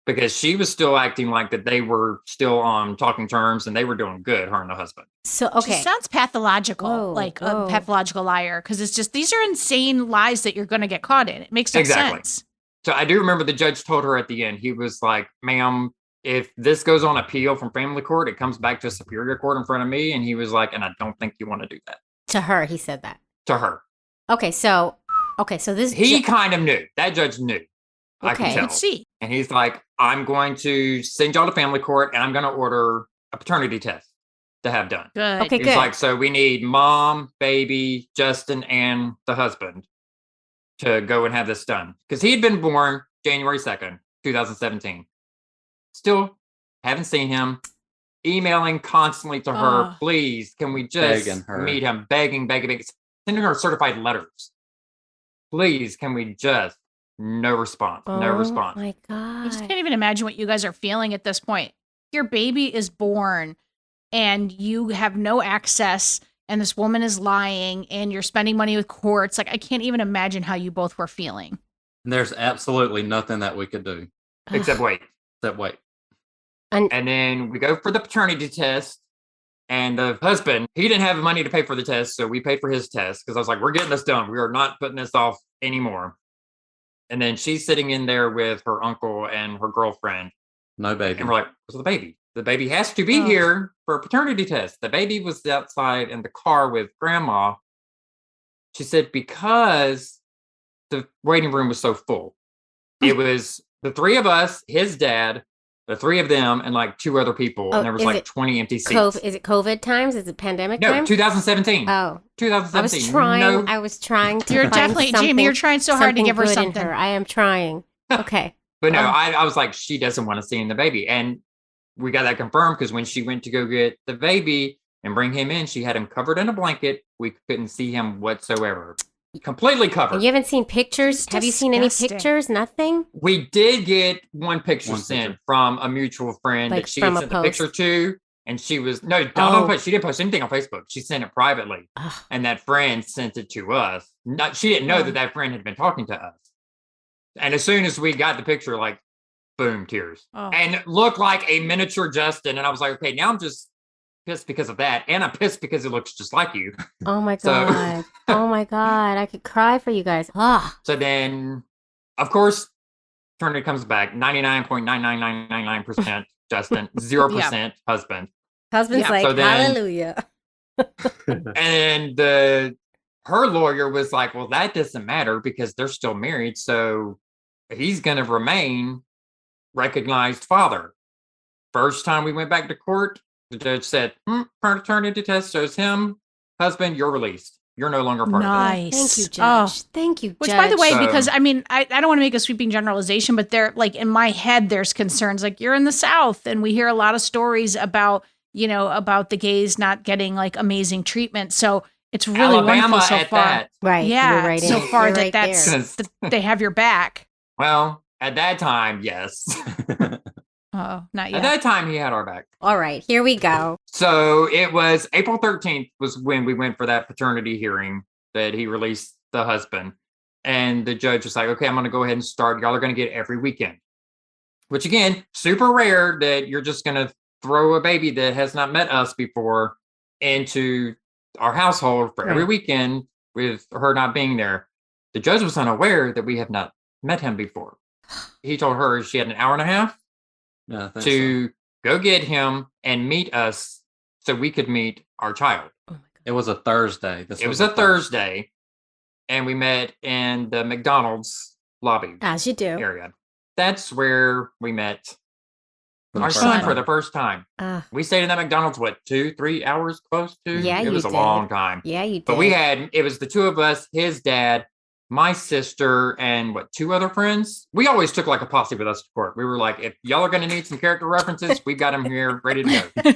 Speaker 4: Because she was still acting like that they were still on talking terms and they were doing good, her and the husband.
Speaker 1: So, okay.
Speaker 2: She sounds pathological,
Speaker 1: Whoa,
Speaker 2: like
Speaker 1: whoa.
Speaker 2: a pathological liar, because it's just these are insane lies that you're going to get caught in. It makes no
Speaker 4: Exactly.
Speaker 2: sense.
Speaker 4: So I do remember the judge told her at the end, he was like, ma'am, if this goes on appeal from family court, it comes back to superior court in front of me. And he was like, and I don't think you want to do that.
Speaker 1: To her, he said that.
Speaker 4: To her.
Speaker 1: Okay, so this
Speaker 4: He kind of knew. That judge knew. I
Speaker 1: Okay.
Speaker 4: can tell.
Speaker 2: Let's see.
Speaker 4: And he's like, I'm going to send y'all to family court and I'm going to order a paternity test to have done.
Speaker 2: Good.
Speaker 1: Okay,
Speaker 4: He's
Speaker 1: good.
Speaker 4: like, so we need mom, baby, Justin, and the husband to go and have this done. Because he had been born January 2nd, 2017. Still haven't seen him. Emailing constantly to her,
Speaker 2: Ugh.
Speaker 4: please, can we just
Speaker 5: Begging her.
Speaker 4: meet him? Begging. Sending her certified letters. Please, can we just? No response. No
Speaker 1: Oh
Speaker 4: response.
Speaker 1: my
Speaker 2: I just
Speaker 1: God.
Speaker 2: can't even imagine what you guys are feeling at this point. Your baby is born and you have no access, and this woman is lying, and you're spending money with courts. Like, I can't even imagine how you both were feeling.
Speaker 5: And there's absolutely nothing that we could do
Speaker 4: Except wait.
Speaker 5: except wait.
Speaker 1: And
Speaker 4: And then we go for the paternity test. And the husband, he didn't have the money to pay for the test. So we paid for his test because I was like, we're getting this done. We are not putting this off anymore. And then she's sitting in there with her uncle and her girlfriend.
Speaker 5: No baby.
Speaker 4: And we're like, where's the baby? the baby has to be here for a paternity test. The baby was outside in the car with grandma. She said because the waiting room was so full. It was the three of us, his dad, the three of them, and like two other people. And there was like 20 empty seats.
Speaker 1: Is it COVID times? Is it pandemic
Speaker 4: No,
Speaker 1: times?
Speaker 4: 2017.
Speaker 1: Oh.
Speaker 4: 2017.
Speaker 1: I was trying to
Speaker 2: You're
Speaker 1: find
Speaker 2: definitely, Jamie, you're trying so hard to give her
Speaker 1: good in
Speaker 2: something.
Speaker 1: I am trying. Okay.
Speaker 4: But no, I was like, she doesn't want to see the baby. And we got that confirmed because when she went to go get the baby and bring him in, she had him covered in a blanket. We couldn't see him whatsoever. Completely covered.
Speaker 1: You haven't seen pictures?
Speaker 2: It's
Speaker 1: Have you seen any
Speaker 2: disgusting.
Speaker 1: pictures? Nothing?
Speaker 4: We did get one picture sent from a mutual friend
Speaker 1: Like
Speaker 4: that she
Speaker 1: from
Speaker 4: had
Speaker 1: a
Speaker 4: sent the picture
Speaker 1: post?
Speaker 4: to. And she was, no, she didn't post anything on Facebook. She sent it privately.
Speaker 1: Ugh.
Speaker 4: And that friend sent it to us. She didn't know that friend had been talking to us. And as soon as we got the picture, like, boom, tears.
Speaker 2: Oh.
Speaker 4: And looked like a miniature Justin. And I was like, okay, now I'm just pissed because of that. And I'm pissed because it looks just like you.
Speaker 1: Oh my
Speaker 4: So-
Speaker 1: God. Oh my God. I could cry for you guys. Ah.
Speaker 4: So then, of course, Turner comes back 99.99999% Justin, 0% husband.
Speaker 1: Husband's
Speaker 2: Yeah.
Speaker 1: like,
Speaker 4: So then-
Speaker 1: hallelujah.
Speaker 4: And her lawyer was like, well, that doesn't matter because they're still married. So he's going to remain recognized father. First time we went back to court, the judge said, paternity test shows him, husband, you're released. You're no longer part of
Speaker 2: Nice.
Speaker 1: Thank you,
Speaker 2: Oh.
Speaker 1: Judge. Thank you,
Speaker 2: Which,
Speaker 1: Judge.
Speaker 2: by the way,
Speaker 4: So-
Speaker 2: because I mean, I don't want to make a sweeping generalization, but there, like in my head, there's concerns. Like you're in the South, and we hear a lot of stories about, about the gays not getting like amazing treatment. So it's
Speaker 4: it.
Speaker 2: really
Speaker 4: Alabama
Speaker 2: wonderful so
Speaker 4: at
Speaker 2: far.
Speaker 4: that.
Speaker 1: Right.
Speaker 2: Yeah,
Speaker 1: You're right
Speaker 2: so
Speaker 1: in it.
Speaker 2: far
Speaker 1: You're
Speaker 2: that
Speaker 1: right
Speaker 2: that's
Speaker 1: there.
Speaker 2: that they have your back.
Speaker 4: Well, at that time, yes.
Speaker 2: Oh, not
Speaker 4: At
Speaker 2: yet.
Speaker 4: that time, he had our back.
Speaker 1: All right. Here we go.
Speaker 4: So it was April 13th was when we went for that paternity hearing that he released the husband. And the judge was like, okay, I'm going to go ahead and start. Y'all are going to get every weekend, which again, super rare that you're just going to throw a baby that has not met us before into our household for every
Speaker 1: Right.
Speaker 4: weekend with her not being there. The judge was unaware that we have not met him before. He told her she had an hour and a half
Speaker 5: Yeah, I think
Speaker 4: to go get him and meet us so we could meet our child.
Speaker 1: Oh my God.
Speaker 5: it was a Thursday.
Speaker 4: It was a Thursday, and we met in the McDonald's lobby
Speaker 1: As you do.
Speaker 4: area. That's where we met
Speaker 5: For the
Speaker 4: our
Speaker 5: first
Speaker 4: son
Speaker 5: time.
Speaker 4: for the first time. We stayed in that McDonald's, 2-3 hours close to?
Speaker 1: Yeah,
Speaker 4: It
Speaker 1: you
Speaker 4: was a
Speaker 1: did.
Speaker 4: long time.
Speaker 1: Yeah, you did.
Speaker 4: But it was the two of us, his dad, my sister, and two other friends. We always took like a posse with us to court. We were like, if y'all are going to need some character references, we got them here ready to go.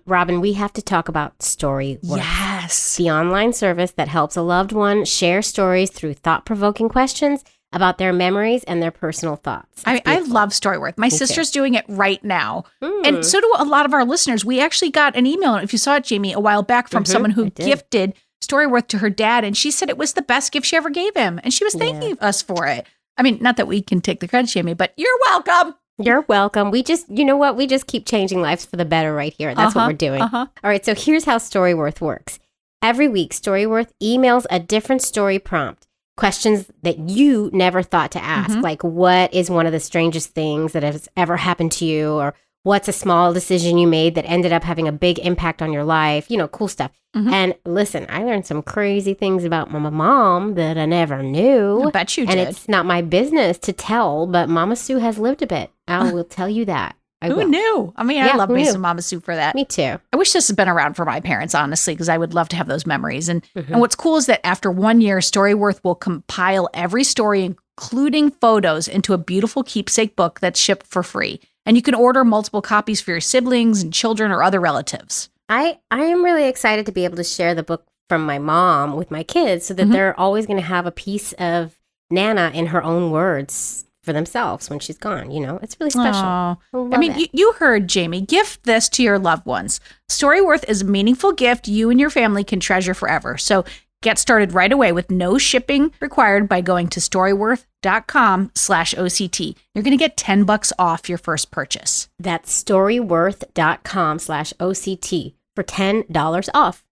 Speaker 1: Robin, we have to talk about StoryWorth.
Speaker 2: Yes.
Speaker 1: The online service that helps a loved one share stories through thought-provoking questions about their memories and their personal thoughts.
Speaker 2: I
Speaker 1: It's beautiful.
Speaker 2: love StoryWorth. My
Speaker 1: too.
Speaker 2: sister's doing it right now.
Speaker 1: Mm.
Speaker 2: And so do a lot of our listeners. We actually got an email, if you saw it, Jamie, a while back from someone
Speaker 1: I
Speaker 2: who
Speaker 1: did.
Speaker 2: gifted StoryWorth to her dad. And she said it was the best gift she ever gave him. And she was thanking us for it. I mean, not that we can take the credit, Jamie, but you're welcome.
Speaker 1: You're welcome. We just, you know what? We just keep changing lives for the better right here. That's what we're doing.
Speaker 2: Uh-huh.
Speaker 1: All right, so here's how StoryWorth works. Every week, StoryWorth emails a different story prompt, questions that you never thought to ask, like what is one of the strangest things that has ever happened to you, or what's a small decision you made that ended up having a big impact on your life, cool stuff. And listen, I learned some crazy things about my mom that I never knew.
Speaker 2: I bet you
Speaker 1: and
Speaker 2: did.
Speaker 1: it's not my business to tell, but Mama Sue has lived a bit. I will tell you that. I
Speaker 2: Who
Speaker 1: will.
Speaker 2: knew? I mean, I
Speaker 1: Yeah,
Speaker 2: love
Speaker 1: who
Speaker 2: me
Speaker 1: knew?
Speaker 2: some Mama Sue for that.
Speaker 1: Me too.
Speaker 2: I wish this had been around for my parents, honestly, because I would love to have those memories. And what's cool is that after 1 year, StoryWorth will compile every story, including photos, into a beautiful keepsake book that's shipped for free. And you can order multiple copies for your siblings and children or other relatives.
Speaker 1: I am really excited to be able to share the book from my mom with my kids so that they're always going to have a piece of Nana in her own words for themselves when she's gone. It's really special.
Speaker 2: Aw.
Speaker 1: love
Speaker 2: I mean,
Speaker 1: it.
Speaker 2: you heard Jamie. Gift this to your loved ones. StoryWorth is a meaningful gift you and your family can treasure forever. So get started right away with no shipping required by going to storyworth.com/OCT. You're going to get $10 off your first purchase.
Speaker 1: That's storyworth.com/OCT for $10 off.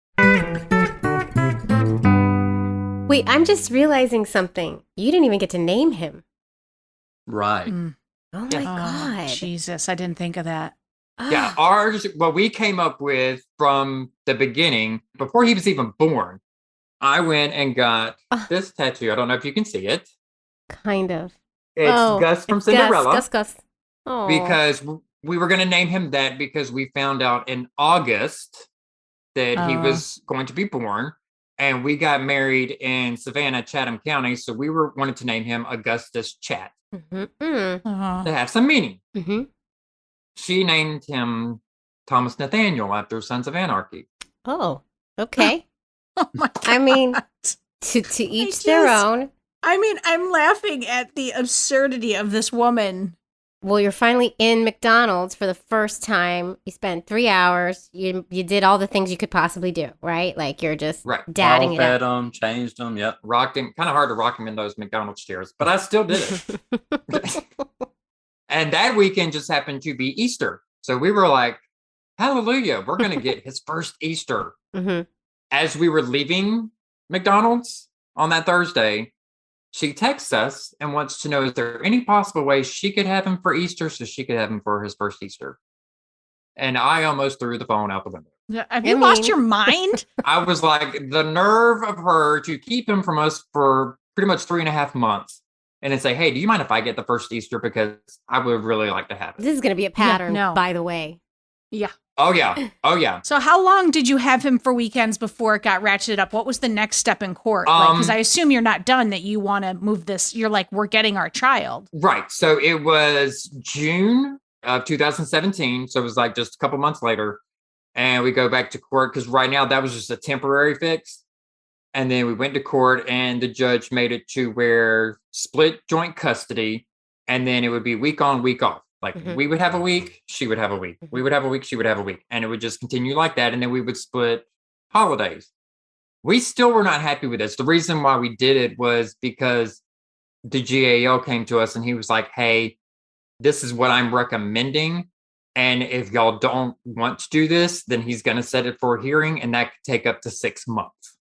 Speaker 1: Wait, I'm just realizing something. You didn't even get to name him.
Speaker 5: Right.
Speaker 1: Oh my
Speaker 4: Yeah.
Speaker 1: God.
Speaker 2: Jesus, I didn't think of that.
Speaker 4: Yeah, ours, what we came up with from the beginning, before he was even born, I went and got this tattoo. I don't know if you can see it.
Speaker 1: Kind of.
Speaker 4: It's Gus from
Speaker 1: it's
Speaker 4: Cinderella.
Speaker 1: Gus. Oh.
Speaker 4: Because we were going to name him that because we found out in August that he was going to be born. And we got married in Savannah, Chatham County. So we wanted to name him Augustus Chat to have some meaning.
Speaker 1: Mm-hmm.
Speaker 4: She named him Thomas Nathaniel after Sons of Anarchy.
Speaker 1: Oh, okay.
Speaker 2: Oh my God.
Speaker 1: I mean, to each their own.
Speaker 2: I mean, I'm laughing at the absurdity of this woman.
Speaker 1: Well, you're finally in McDonald's for the first time. You spent 3 hours. You did all the things you could possibly do, right? Like you're just dadding it
Speaker 5: fed
Speaker 1: up.
Speaker 5: him, changed them. Yep.
Speaker 4: Rocked him. Kind of hard to rock him in those McDonald's chairs, but I still did it. And that weekend just happened to be Easter. So we were like, hallelujah, we're going to get his first Easter.
Speaker 1: Mm-hmm.
Speaker 4: As we were leaving McDonald's on that Thursday, she texts us and wants to know, is there any possible way she could have him for Easter so she could have him for his first Easter? And I almost threw the phone out the window.
Speaker 2: Have you lost your mind?
Speaker 4: I was like, the nerve of her to keep him from us for pretty much 3.5 months. And then say, hey, do you mind if I get the first Easter? Because I would really like to have it.
Speaker 1: This is going to be a pattern,
Speaker 2: no.
Speaker 1: by the way.
Speaker 2: Yeah.
Speaker 4: Oh, yeah. Oh, yeah.
Speaker 2: So how long did you have him for weekends before it got ratcheted up? What was the next step in court? Because I assume you're not done, that you want to move this. You're like, we're getting our child.
Speaker 4: Right. So it was June of 2017. So it was like just a couple months later. And we go back to court because right now that was just a temporary fix. And then we went to court and the judge made it to where split joint custody. And then it would be week on, week off. Like we would have a week, she would have a week. We would have a week, she would have a week. And it would just continue like that. And then we would split holidays. We still were not happy with this. The reason why we did it was because the GAL came to us and he was like, hey, this is what I'm recommending. And if y'all don't want to do this, then he's going to set it for a hearing. And that could take up to 6 months.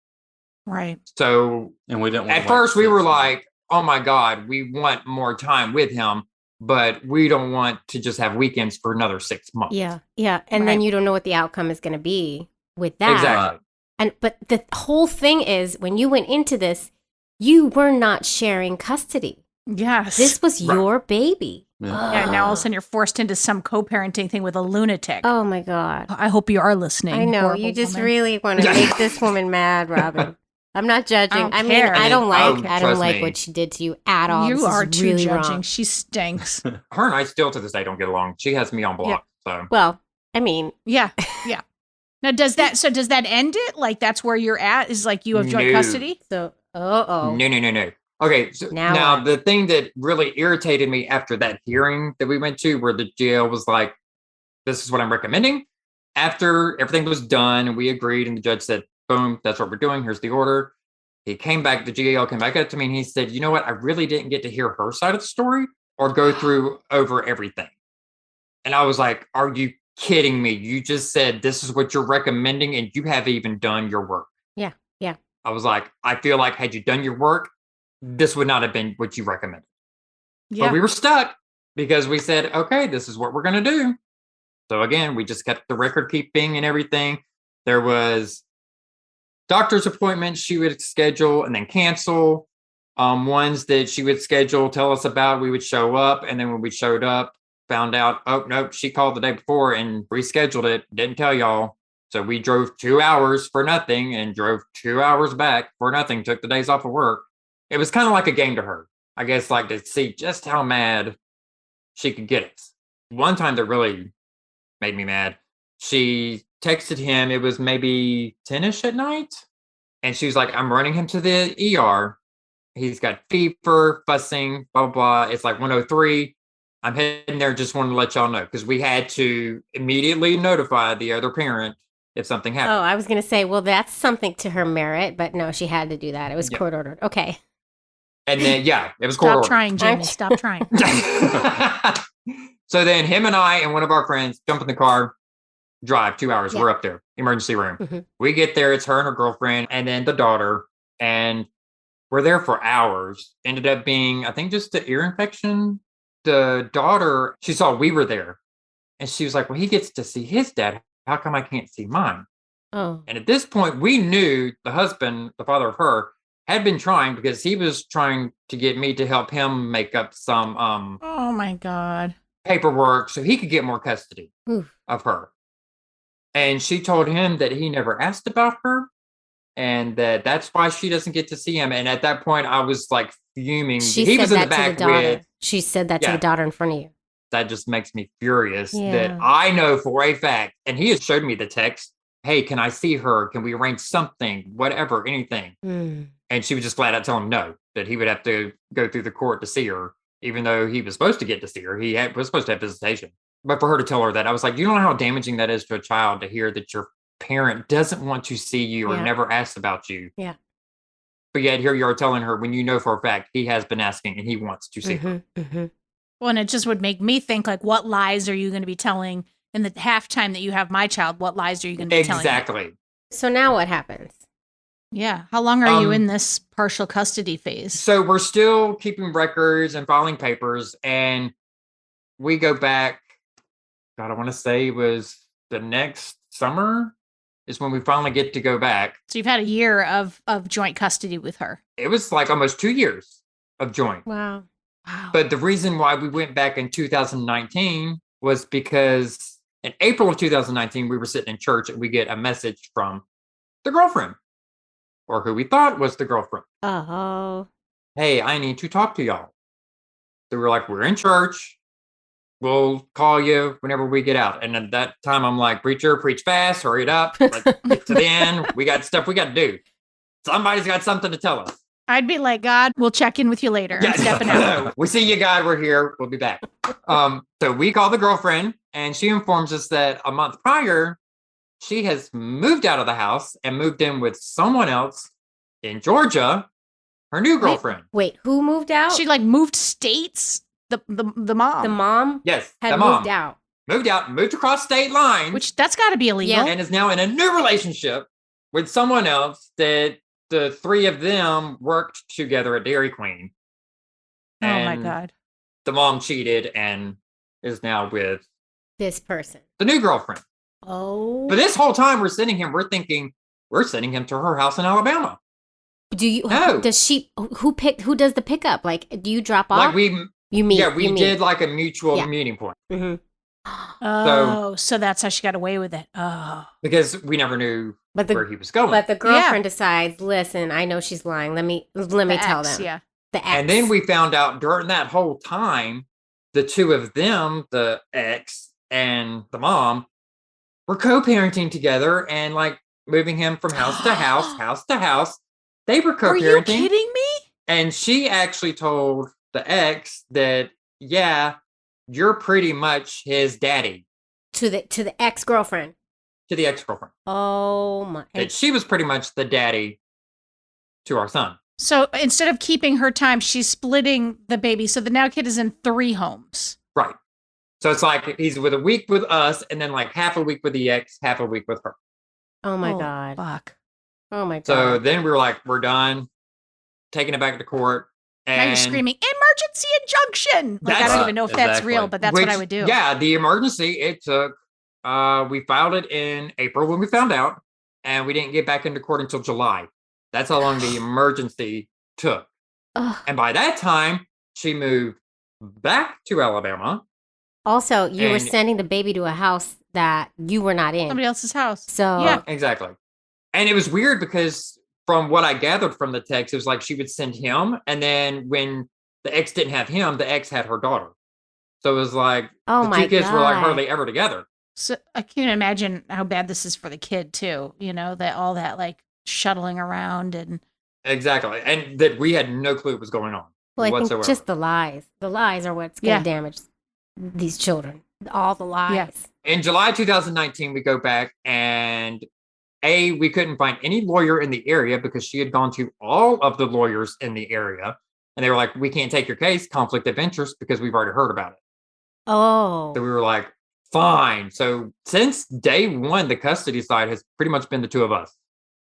Speaker 2: Right.
Speaker 4: So
Speaker 5: and we didn't.
Speaker 4: At first, we were like, "Oh my God, we want more time with him, but we don't want to just have weekends for another 6 months."
Speaker 1: Yeah, and then you don't know what the outcome is going to be with that.
Speaker 4: Exactly.
Speaker 1: But the whole thing is, when you went into this, you were not sharing custody.
Speaker 2: Yes.
Speaker 1: This was your baby.
Speaker 2: Yeah, now all of a sudden you're forced into some co-parenting thing with a lunatic.
Speaker 1: Oh my God.
Speaker 2: I hope you are listening.
Speaker 1: I know. You just really want to make this woman mad, Robin. I'm not judging. I mean, I don't like what she did to you at all.
Speaker 2: You are too
Speaker 1: really
Speaker 2: judging.
Speaker 1: wrong.
Speaker 2: She stinks.
Speaker 4: Her and I still to this day don't get along. She has me on block. So
Speaker 1: well, I mean,
Speaker 2: yeah. Now, does that end it? Like that's where you're at? Is like you have joint custody?
Speaker 1: So,
Speaker 4: No. Okay, so now the thing that really irritated me after that hearing that we went to, where the jail was like, "This is what I'm recommending." After everything was done and we agreed, and the judge said, boom, that's what we're doing. Here's the order. He came back, the GAL came back up to me and he said, you know what? I really didn't get to hear her side of the story or go through over everything. And I was like, are you kidding me? You just said this is what you're recommending and you haven't even done your work.
Speaker 1: Yeah.
Speaker 4: I was like, I feel like had you done your work, this would not have been what you recommended. Yeah. But we were stuck because we said, okay, this is what we're going to do. So again, we just kept the record keeping and everything. There was doctor's appointments she would schedule and then cancel. Ones that she would schedule, tell us about, we would show up. And then when we showed up, found out, oh, nope, she called the day before and rescheduled it. Didn't tell y'all. So we drove 2 hours for nothing and drove 2 hours back for nothing, took the days off of work. It was kind of like a game to her, I guess, like to see just how mad she could get us. One time that really made me mad, she texted him, it was maybe 10-ish at night. And she was like, I'm running him to the ER. He's got fever, fussing, blah, blah, blah. It's like 103. I'm heading there. Just wanted to let y'all know because we had to immediately notify the other parent if something happened.
Speaker 1: Oh, I was going to say, well, that's something to her merit, but no, she had to do that. It was court ordered. Okay.
Speaker 4: And then, it was court ordered.
Speaker 2: Stop trying, Jamie. Stop trying.
Speaker 4: So then him and I and one of our friends jump in the car, drive 2 hours. We're up there, emergency room. Mm-hmm. We get there. It's her and her girlfriend and then the daughter. And we're there for hours. Ended up being, I think, just the ear infection the daughter, she saw we were there. And she was like, well, he gets to see his dad. How come I can't see mine?
Speaker 1: Oh.
Speaker 4: And at this point, we knew the husband, the father of her, had been trying because he was trying to get me to help him make up some
Speaker 2: Oh my God.
Speaker 4: paperwork so he could get more custody
Speaker 1: Oof.
Speaker 4: of her. And she told him that he never asked about her and that's why she doesn't get to see him. And at that point, I was like fuming.
Speaker 1: She
Speaker 4: He
Speaker 1: said
Speaker 4: was in
Speaker 1: that
Speaker 4: the
Speaker 1: to
Speaker 4: back
Speaker 1: the daughter.
Speaker 4: with,
Speaker 1: She said that to
Speaker 4: Yeah.
Speaker 1: the daughter in front of you.
Speaker 4: that just makes me furious
Speaker 1: Yeah.
Speaker 4: that I know for a fact, and he has showed me the text. Hey, can I see her? Can we arrange something? Whatever, anything.
Speaker 1: Mm.
Speaker 4: And she would just flat out tell him no, that he would have to go through the court to see her, even though he was supposed to get to see her. Was supposed to have visitation. But for her to tell her that, I was like, you know how damaging that is to a child to hear that your parent doesn't want to see you or
Speaker 1: Yeah.
Speaker 4: never asked about you.
Speaker 1: Yeah.
Speaker 4: But yet here you are telling her when you know for a fact he has been asking and he wants to see her.
Speaker 2: Well, and it just would make me think, like, what lies are you going to be telling in the halftime that you have my child? What lies are you going to be telling?
Speaker 4: Exactly.
Speaker 1: So now what happens?
Speaker 2: Yeah. How long are you
Speaker 4: Um,
Speaker 2: in this partial custody phase?
Speaker 4: So we're still keeping records and filing papers, and we go back. God, I want to say it was the next summer is when we finally get to go back.
Speaker 2: So you've had a year of joint custody with her.
Speaker 4: It was like almost 2 years of joint.
Speaker 1: Wow.
Speaker 2: Wow.
Speaker 4: But the reason why we went back in 2019 was because in April of 2019, we were sitting in church and we get a message from the girlfriend, or who we thought was the girlfriend.
Speaker 1: Oh.
Speaker 4: Hey, I need to talk to y'all. So we're like, we're in church. We'll call you whenever we get out. And at that time, I'm like, preacher, preach fast, hurry it up. Let's get to the end. We got stuff we got to do. Somebody's got something to tell us.
Speaker 2: I'd be like, God, we'll check in with you later. I'm stepping out.
Speaker 4: We see you, God. We're here. We'll be back. So we call the girlfriend, and she informs us that a month prior, she has moved out of the house and moved in with someone else in Georgia, her new girlfriend.
Speaker 1: Wait, who moved out?
Speaker 2: She like moved states. The mom.
Speaker 1: The mom
Speaker 4: Yes,
Speaker 1: had
Speaker 4: the mom
Speaker 1: moved out.
Speaker 4: moved across state lines,
Speaker 2: Which that's got to be illegal.
Speaker 1: Yeah.
Speaker 4: and is now in a new relationship with someone else that the three of them worked together at Dairy Queen.
Speaker 2: Oh my
Speaker 4: And
Speaker 2: God.
Speaker 4: The mom cheated and is now with
Speaker 1: This person.
Speaker 4: the new girlfriend.
Speaker 1: Oh.
Speaker 4: But this whole time we're sending him to her house in Alabama.
Speaker 1: Do you?
Speaker 4: No.
Speaker 1: Does she? Who does the pickup? Like, do you drop off?
Speaker 4: Like we
Speaker 1: meet.
Speaker 4: we did like a mutual
Speaker 1: Yeah.
Speaker 4: meeting point
Speaker 1: Mm-hmm.
Speaker 2: Oh, so that's how she got away with it. Oh.
Speaker 4: because we never knew
Speaker 1: But
Speaker 4: where he was going.
Speaker 1: But the girlfriend decides, listen, I know she's lying. Let me
Speaker 2: The
Speaker 1: tell
Speaker 2: ex,
Speaker 1: them.
Speaker 2: Yeah.
Speaker 1: The ex.
Speaker 4: And then we found out during that whole time, the two of them, the ex and the mom, were co-parenting together and like moving him from house to house. They were
Speaker 2: Are
Speaker 4: co-parenting.
Speaker 2: you kidding me?
Speaker 4: And she actually told the ex that, yeah, you're pretty much his daddy,
Speaker 1: to the ex-girlfriend.
Speaker 4: to the ex-girlfriend.
Speaker 1: Oh my.
Speaker 4: That she was pretty much the daddy to our son.
Speaker 2: So instead of keeping her time, she's splitting the baby. So the now kid is in 3 homes.
Speaker 4: Right. So it's like he's with a week with us and then like half a week with the ex, half a week with her.
Speaker 1: Oh my
Speaker 2: Oh,
Speaker 1: God.
Speaker 2: Fuck.
Speaker 1: Oh my God.
Speaker 4: So then we were like, we're done, taking it back to court. And
Speaker 2: Now you're screaming, emergency injunction. Like, I
Speaker 4: That's-
Speaker 2: don't even know if that's
Speaker 5: exactly.
Speaker 2: real, but that's what I would do.
Speaker 4: Yeah, the emergency, it took, we filed it in April when we found out, and we didn't get back into court until July. That's how long the emergency took.
Speaker 1: Ugh.
Speaker 4: And by that time, she moved back to Alabama.
Speaker 1: Also, you were
Speaker 4: And-
Speaker 1: sending the baby to a house that you were not in.
Speaker 2: Somebody else's house.
Speaker 1: So
Speaker 2: Yeah.
Speaker 4: Exactly. And it was weird because from what I gathered from the text, it was like she would send him, and then when the ex didn't have him, the ex had her daughter. So it was like
Speaker 1: Oh
Speaker 4: the
Speaker 1: my
Speaker 4: two kids were like
Speaker 1: God.
Speaker 4: hardly ever together.
Speaker 2: So I can imagine how bad this is for the kid too. You know, that all that like shuttling around and
Speaker 4: Exactly. And that we had no clue what was going on
Speaker 1: well, I
Speaker 4: whatsoever.
Speaker 1: think just the lies. The lies are what's going
Speaker 2: Yeah.
Speaker 1: to damage these children. All the lies.
Speaker 2: Yeah.
Speaker 4: In July 2019, we go back and we couldn't find any lawyer in the area because she had gone to all of the lawyers in the area. And they were like, we can't take your case, conflict of interest, because we've already heard about it.
Speaker 1: Oh.
Speaker 4: So we were like, fine. So since day one, the custody side has pretty much been the two of us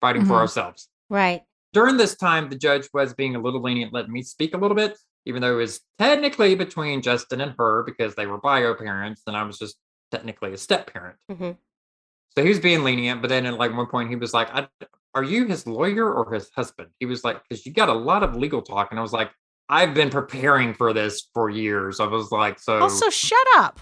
Speaker 4: fighting for
Speaker 2: Mhm.
Speaker 4: ourselves.
Speaker 1: Right.
Speaker 4: During this time, the judge was being a little lenient, letting me speak a little bit, even though it was technically between Justin and her because they were bio parents, and I was just technically a step parent.
Speaker 1: Mhm.
Speaker 4: So he was being lenient, but then at like one point he was like, "Are you his lawyer or his husband?" He was like, "Because you got a lot of legal talk," and I was like, "I've been preparing for this for years." I was like, "So
Speaker 2: Also, shut up.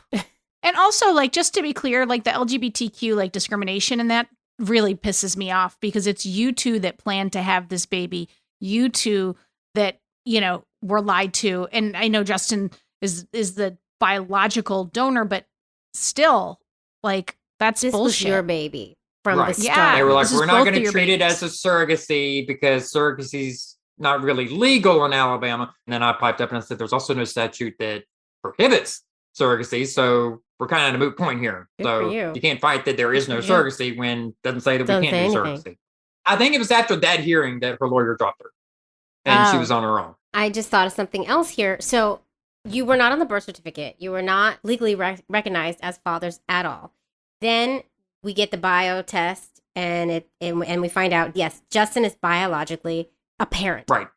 Speaker 2: And also, like, just to be clear, like the LGBTQ like discrimination and that really pisses me off because it's you two that planned to have this baby, you two that, you know, were lied to. And I know Justin is the biological donor, but still, like, that's
Speaker 1: This
Speaker 2: bullshit.
Speaker 1: was your baby from
Speaker 4: Right.
Speaker 1: the
Speaker 2: Yeah.
Speaker 1: start.
Speaker 4: They were like,
Speaker 2: This is
Speaker 4: we're not
Speaker 2: both
Speaker 4: going
Speaker 2: of
Speaker 4: to
Speaker 2: your
Speaker 4: treat it
Speaker 2: babies.
Speaker 4: as a surrogacy because surrogacy's not really legal in Alabama." And then I piped up and I said, "There's also no statute that prohibits surrogacy. So we're kind of at a moot point here.
Speaker 1: Good for
Speaker 4: So
Speaker 1: you.
Speaker 4: you can't fight that there is no
Speaker 1: Good for you.
Speaker 4: surrogacy when it doesn't say that
Speaker 1: Doesn't
Speaker 4: we can't
Speaker 1: say
Speaker 4: do
Speaker 1: anything.
Speaker 4: surrogacy." I think it was after that hearing that her lawyer dropped her and she
Speaker 1: Oh.
Speaker 4: was on her own.
Speaker 1: I just thought of something else here. So you were not on the birth certificate. You were not legally recognized as fathers at all. Then we get the bio test, and we find out, yes, Justin is biologically a parent.
Speaker 4: Right.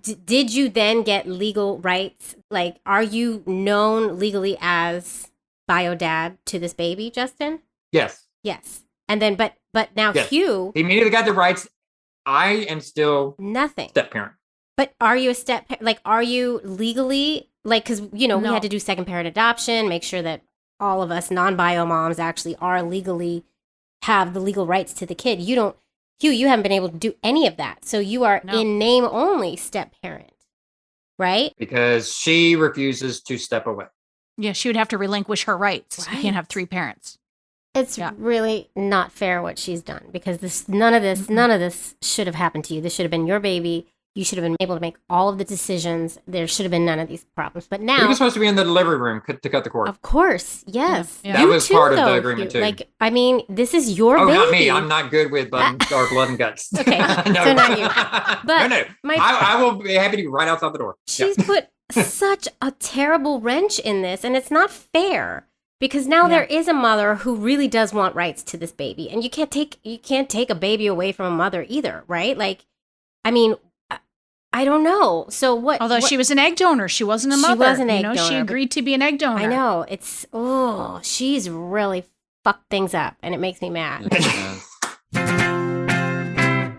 Speaker 1: Did you then get legal rights? Like, are you known legally as bio dad to this baby, Justin?
Speaker 4: Yes.
Speaker 1: Yes. And then, but now
Speaker 4: Yes.
Speaker 1: Hugh,
Speaker 4: He immediately got the rights. I am still
Speaker 1: nothing.
Speaker 4: step parent.
Speaker 1: But are you a like, are you legally, like, because, you know, we
Speaker 2: No.
Speaker 1: had to do second parent adoption, make sure that all of us non-bio moms actually are legally, have the legal rights to the kid. You don't, Hugh, you haven't been able to do any of that. So you are
Speaker 2: No.
Speaker 1: in name only step parent, right?
Speaker 4: Because she refuses to step away.
Speaker 2: Yeah, she would have to relinquish her rights. You
Speaker 1: Right.
Speaker 2: can't have 3 parents.
Speaker 1: It's
Speaker 2: Yeah.
Speaker 1: really not fair what she's done because none of this should have happened to you. This should have been your baby. You should have been able to make all of the decisions. There should have been none of these problems. But
Speaker 4: He
Speaker 1: now,
Speaker 4: was supposed to be in the delivery room to cut the cord.
Speaker 1: of course, yes.
Speaker 2: Yeah.
Speaker 4: That
Speaker 1: You
Speaker 4: was
Speaker 1: too,
Speaker 4: part of the
Speaker 1: though,
Speaker 4: agreement,
Speaker 1: Hugh.
Speaker 4: too.
Speaker 1: Like, I mean, this is your
Speaker 4: Oh,
Speaker 1: baby.
Speaker 4: not me. I'm not good with blood and guts.
Speaker 1: Okay,
Speaker 4: no.
Speaker 1: so not you. But
Speaker 4: no.
Speaker 1: my-
Speaker 4: I will be happy to be right outside the door. Yeah.
Speaker 1: She's put such a terrible wrench in this, and it's not fair because now
Speaker 2: Yeah.
Speaker 1: there is a mother who really does want rights to this baby, and you can't take a baby away from a mother either, right? Like, I mean, I don't know. So what?
Speaker 2: Although
Speaker 1: what-
Speaker 2: she was an egg donor, she wasn't a
Speaker 1: She
Speaker 2: mother.
Speaker 1: was an egg
Speaker 2: She
Speaker 1: donor, but-
Speaker 2: agreed to be an egg donor.
Speaker 1: I know she's really fucked things up, and it makes me mad.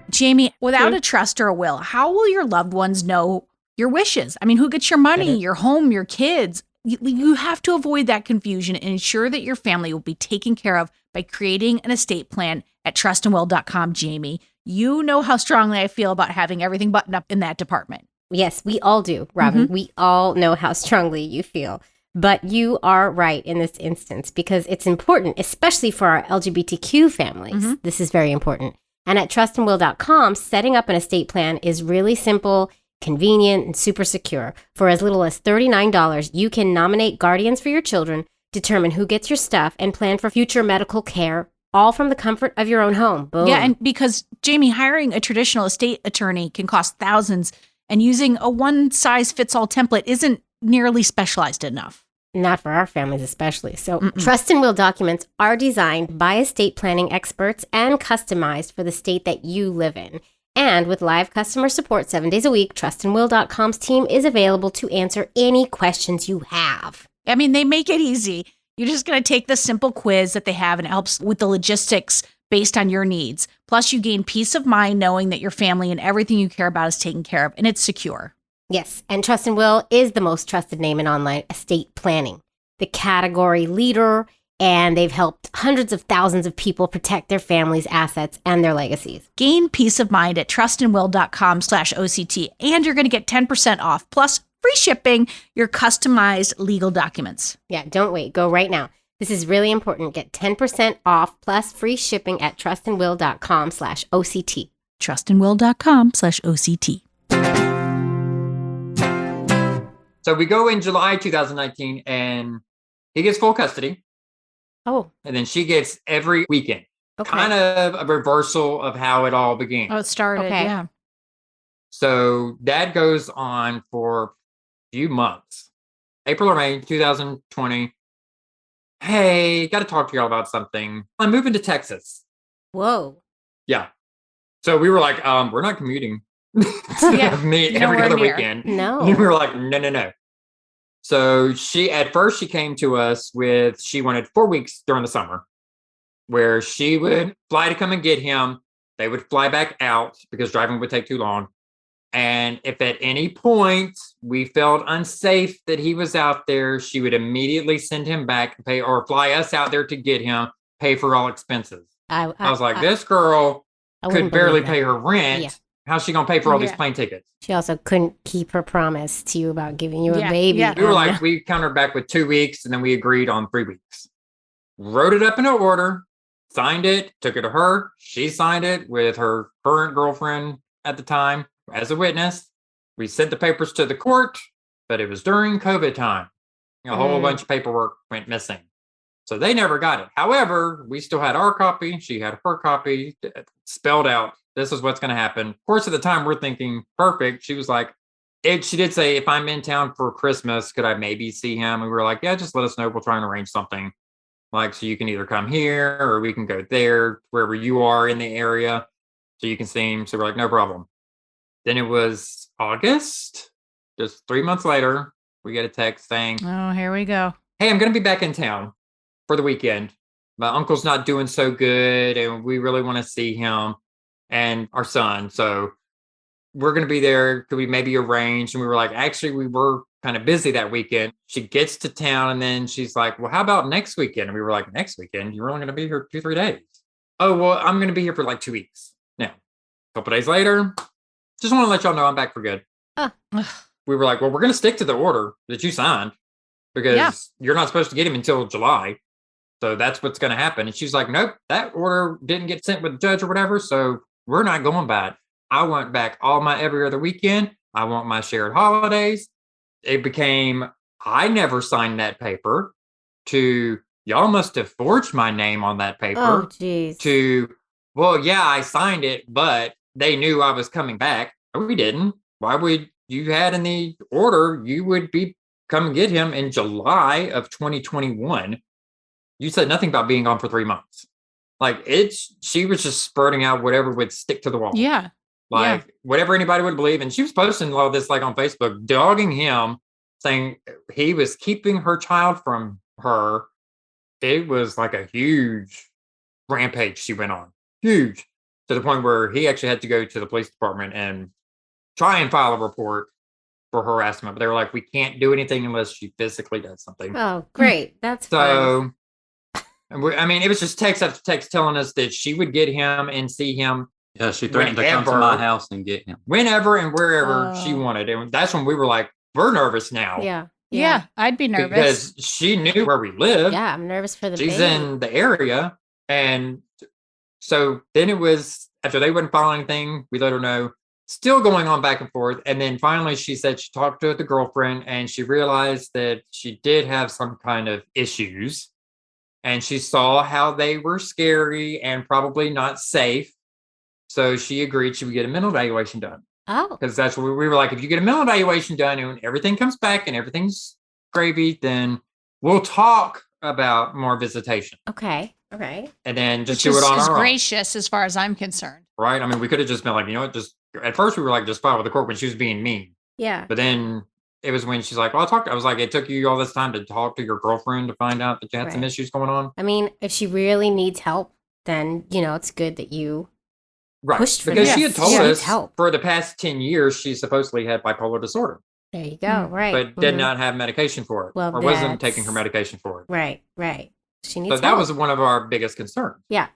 Speaker 2: Jamie, without a trust or a will, how will your loved ones know your wishes? I mean, who gets your money, your home, your kids? You have to avoid that confusion and ensure that your family will be taken care of by creating an estate plan at trustandwill.com, Jamie. You know how strongly I feel about having everything buttoned up in that department.
Speaker 1: Yes, we all do, Robin. We all know how strongly you feel. But you are right in this instance because it's important, especially for our LGBTQ families. This is very important. And at trustandwill.com, setting up an estate plan is really simple, convenient, and super secure. For as little as $39, you can nominate guardians for your children, determine who gets your stuff, and plan for future medical care, all from the comfort of your own home. Boom.
Speaker 2: Yeah, and because, Jamie, hiring a traditional estate attorney can cost thousands, and using a one-size-fits-all template isn't nearly specialized enough.
Speaker 1: Not for our families, especially. So, Trust and Will documents are designed by estate planning experts and customized for the state that you live in. And with live customer support 7 days a week, trustandwill.com's team is available to answer any questions you have.
Speaker 2: I mean, they make it easy. You're just going to take the simple quiz that they have, and it helps with the logistics based on your needs. Plus, you gain peace of mind knowing that your family and everything you care about is taken care of, and it's secure.
Speaker 1: Yes, and Trust and Will is the most trusted name in online estate planning, the category leader, and they've helped hundreds of thousands of people protect their families' assets and their legacies.
Speaker 2: Gain peace of mind at trustandwill.com/OCT, and you're going to get 10% off, plus free shipping your customized legal documents.
Speaker 1: Yeah, don't wait. Go right now. This is really important. Get 10% off plus free shipping at trustandwill.com/OCT.
Speaker 2: trustandwill.com/OCT.
Speaker 4: So we go in July 2019 and he gets full custody.
Speaker 1: Oh,
Speaker 4: And then she gets every weekend.
Speaker 1: okay.
Speaker 4: Kind of a reversal of how it all began.
Speaker 2: Oh, it started,
Speaker 1: Okay.
Speaker 2: yeah.
Speaker 4: So that goes on for a few months. April or May 2020. Hey, got to talk to y'all about something. I'm moving to Texas.
Speaker 1: Whoa.
Speaker 4: Yeah. So we were like, we're not commuting.
Speaker 2: Yeah,
Speaker 4: of me every
Speaker 2: nowhere
Speaker 4: other
Speaker 2: near.
Speaker 4: weekend.
Speaker 1: No.
Speaker 4: And we were like, no. So at first she came to us with, she wanted 4 weeks during the summer where she would fly to come and get him. They would fly back out because driving would take too long. And if at any point we felt unsafe that he was out there, she would immediately send him back and pay, or fly us out there to get him, pay for all expenses. I was like, this girl
Speaker 1: I
Speaker 4: could
Speaker 1: wouldn't
Speaker 4: barely
Speaker 1: believe that.
Speaker 4: pay her rent.
Speaker 1: Yeah.
Speaker 4: How's she gonna pay for all these
Speaker 2: Yeah.
Speaker 4: plane tickets?
Speaker 1: She also couldn't keep her promise to you about giving you a
Speaker 2: Yeah,
Speaker 1: baby.
Speaker 2: yeah.
Speaker 4: We were like, we countered back with 2 weeks, and then we agreed on 3 weeks. Wrote it up in an order, signed it, took it to her. She signed it with her current girlfriend at the time as a witness. We sent the papers to the court, but it was during COVID time. A whole bunch of paperwork went missing. So they never got it. However, we still had our copy. She had her copy spelled out. This is what's going to happen. Of course, at the time, we're thinking, perfect. She was like, she did say, if I'm in town for Christmas, could I maybe see him? And we were like, yeah, just let us know. We'll try and arrange something. Like, so you can either come here or we can go there, wherever you are in the area, so you can see him. So we're like, no problem. Then it was August, just 3 months later, we get a text saying,
Speaker 2: Oh, here we go.
Speaker 4: hey, I'm going to be back in town for the weekend. My uncle's not doing so good, and we really want to see him and our son. So we're going to be there. Could we maybe arrange? And we were like, actually, we were kind of busy that weekend. She gets to town, and then she's like, well, how about next weekend? And we were like, next weekend? You're only going to be here 2-3 days. Oh, well, I'm going to be here for like 2 weeks. Now, a couple days later, just want to let y'all know I'm back for good. We were like, well, we're going to stick to the order that you signed because you're not supposed to get him until July. So that's what's going to happen. And she's like, nope, that order didn't get sent with the judge or whatever. So we're not going by it. I want back all my every other weekend. I want my shared holidays. It became, I never signed that paper, to y'all must have forged my name on that paper.
Speaker 1: Oh, geez.
Speaker 4: To, well, yeah, I signed it, but they knew I was coming back. No, we didn't. Why would you had in the order, you would be come get him in July of 2021. You said nothing about being gone for 3 months. Like she was just spurting out whatever would stick to the wall.
Speaker 2: Yeah.
Speaker 4: Like whatever anybody would believe. And she was posting all this like on Facebook, dogging him, saying he was keeping her child from her. It was like a huge rampage she went on. Huge. To the point where he actually had to go to the police department and try and file a report for harassment. But they were like, we can't do anything unless she physically does something.
Speaker 1: Oh, great. That's fun.
Speaker 4: So, I mean, it was just text after text telling us that she would get him and see him.
Speaker 5: Yeah, she threatened to come to my house and get him.
Speaker 4: Whenever and wherever she wanted. And that's when we were like, we're nervous now.
Speaker 2: Yeah, I'd be nervous.
Speaker 4: Because she knew where we lived.
Speaker 1: Yeah, I'm nervous for the
Speaker 4: She's
Speaker 1: baby.
Speaker 4: in the area. And so then it was, after they wouldn't follow anything, we let her know. Still going on back and forth. And then finally she said she talked to the girlfriend and she realized that she did have some kind of issues. And she saw how they were scary and probably not safe. So she agreed she would get a mental evaluation done.
Speaker 1: Oh.
Speaker 4: Because that's what we were like, if you get a mental evaluation done and everything comes back and everything's gravy, then we'll talk about more visitation.
Speaker 1: Okay.
Speaker 4: And then just
Speaker 2: Which
Speaker 4: do it on
Speaker 2: is
Speaker 4: our own.
Speaker 2: gracious as far as I'm concerned.
Speaker 4: Right? I mean, we could have just been like, you know what, just at first we were like, just file with the court when she was being mean.
Speaker 1: Yeah.
Speaker 4: But then it was when she's like, well, I was like, it took you all this time to talk to your girlfriend to find out that you had some issues going on.
Speaker 1: I mean, if she really needs help, then, it's good that you pushed for
Speaker 4: because
Speaker 1: this.
Speaker 4: she had told
Speaker 1: She needs
Speaker 4: us
Speaker 1: help.
Speaker 4: for the past 10 years, she supposedly had bipolar disorder.
Speaker 1: There you go. Right.
Speaker 4: But did not have medication for it.
Speaker 1: Well,
Speaker 4: or wasn't taking her medication for it.
Speaker 1: Right. She needs
Speaker 4: So
Speaker 1: help.
Speaker 4: that was one of our biggest concerns.
Speaker 1: Yeah.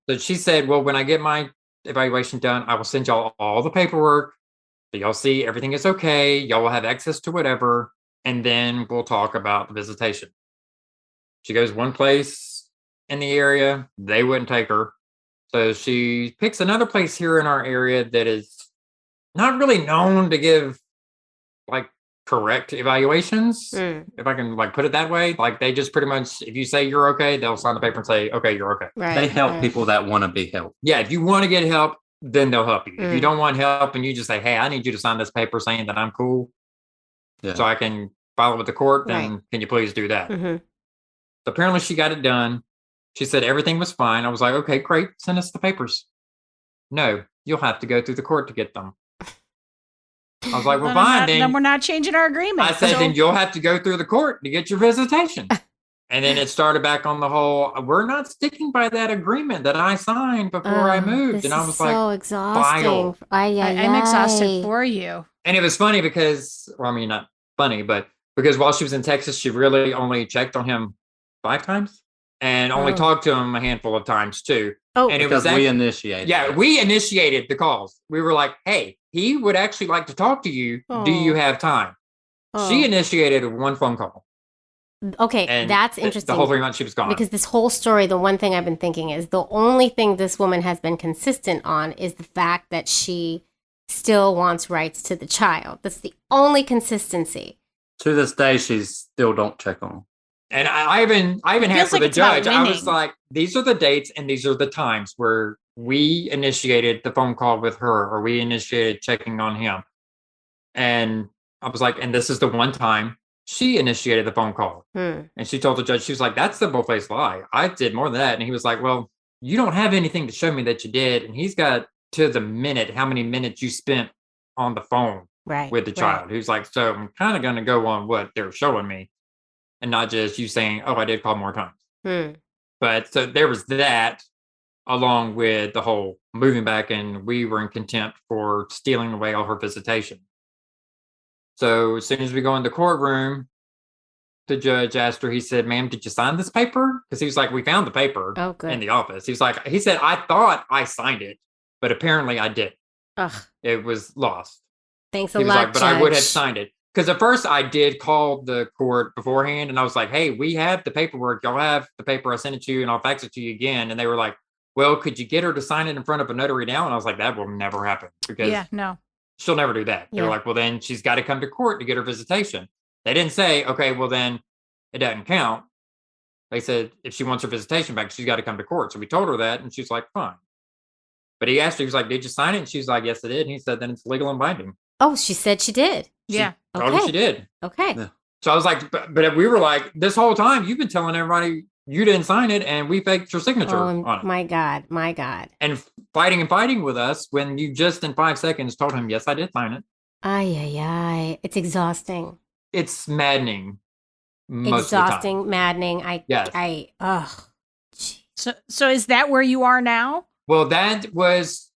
Speaker 4: So she said, well, when I get my evaluation done, I will send y'all all the paperwork. So y'all see everything is okay. Y'all will have access to whatever. And then we'll talk about the visitation. She goes one place in the area. They wouldn't take her. So she picks another place here in our area that is not really known to give like correct evaluations. If I can like put it that way, like they just pretty much, if you say you're okay, they'll sign the paper and say, okay, you're okay.
Speaker 1: Right.
Speaker 5: They help people that want to be helped.
Speaker 4: Yeah. If you want to get help, then they'll help you. If you don't want help and you just say, hey, I need you to sign this paper saying that I'm cool.
Speaker 5: Yeah.
Speaker 4: So I can file it with the court, then can you please do that?
Speaker 1: Mm-hmm.
Speaker 4: So apparently she got it done. She said everything was fine. I was like, okay, great. Send us the papers. No, you'll have to go through the court to get them. I was like, well,
Speaker 2: Then
Speaker 4: fine.
Speaker 2: then we're not changing our agreement.
Speaker 4: I said,
Speaker 2: So-
Speaker 4: then you'll have to go through the court to get your visitation. And then it started back on the whole, we're not sticking by that agreement that I signed before I moved.
Speaker 1: This
Speaker 4: And I
Speaker 1: is
Speaker 4: was
Speaker 1: so
Speaker 4: like,
Speaker 1: exhausting.
Speaker 2: I'm exhausted for you.
Speaker 4: and it was funny because, well, I mean, not funny, but because while she was in Texas, she really only checked on him 5 times and only talked to him a handful of times too.
Speaker 1: Oh,
Speaker 4: And it
Speaker 5: Because
Speaker 4: was
Speaker 5: we initiated.
Speaker 4: yeah,
Speaker 5: it.
Speaker 4: we initiated the calls. We were like, hey, he would actually like to talk to you. Do you have time? She initiated one phone call.
Speaker 1: Okay,
Speaker 4: And
Speaker 1: that's interesting.
Speaker 4: The whole 3 months she was gone.
Speaker 1: Because this whole story, the one thing I've been thinking is the only thing this woman has been consistent on is the fact that she still wants rights to the child. That's the only consistency.
Speaker 5: To this day, she still don't check on him.
Speaker 4: And I even had
Speaker 2: feels
Speaker 4: for
Speaker 2: like
Speaker 4: the
Speaker 2: it's about
Speaker 4: judge, I was
Speaker 2: winning.
Speaker 4: like, these are the dates and these are the times where we initiated the phone call with her or we initiated checking on him. And I was like, and this is the one time she initiated the phone call. And she told the judge, she was like, that's the bold-faced lie. I did more than that. And he was like, well, you don't have anything to show me that you did. And he's got to the minute how many minutes you spent on the phone with the child. Who's like, so I'm kind of going to go on what they're showing me and not just you saying, oh, I did call more times. But so there was that along with the whole moving back and we were in contempt for stealing away all her visitation. So as soon as we go in the courtroom, the judge asked her, he said, ma'am, did you sign this paper? Because he was like, we found the paper in the office. He said, I thought I signed it, but apparently I didn't. It was lost.
Speaker 1: Thanks
Speaker 4: He
Speaker 1: a
Speaker 4: was
Speaker 1: lot,
Speaker 4: like, but I would have
Speaker 1: Judge.
Speaker 4: signed it. Because at first I did call the court beforehand and I was like, hey, we have the paperwork. Y'all have the paper. I sent it to you and I'll fax it to you again. And they were like, well, could you get her to sign it in front of a notary now? And I was like, that will never happen because she'll never do that. They were like, well, then she's got to come to court to get her visitation. They didn't say, okay, well, then it doesn't count. They said, if she wants her visitation back, she's got to come to court. So we told her that and she's like, fine. But he asked her, he was like, did you sign it? And she's like, yes, I did. And he said, then it's legal and binding.
Speaker 1: Oh, she said she did.
Speaker 4: Told him she did.
Speaker 1: Okay.
Speaker 5: Yeah.
Speaker 4: So I was like, but we were like, this whole time you've been telling everybody you didn't sign it and we faked your signature on it.
Speaker 1: My God. My God.
Speaker 4: And fighting with us when you just in 5 seconds told him, yes, I did sign it.
Speaker 1: Ay. It's exhausting.
Speaker 4: It's maddening. Most of the time.
Speaker 1: Maddening.
Speaker 2: So is that where you are now?
Speaker 4: Well, that was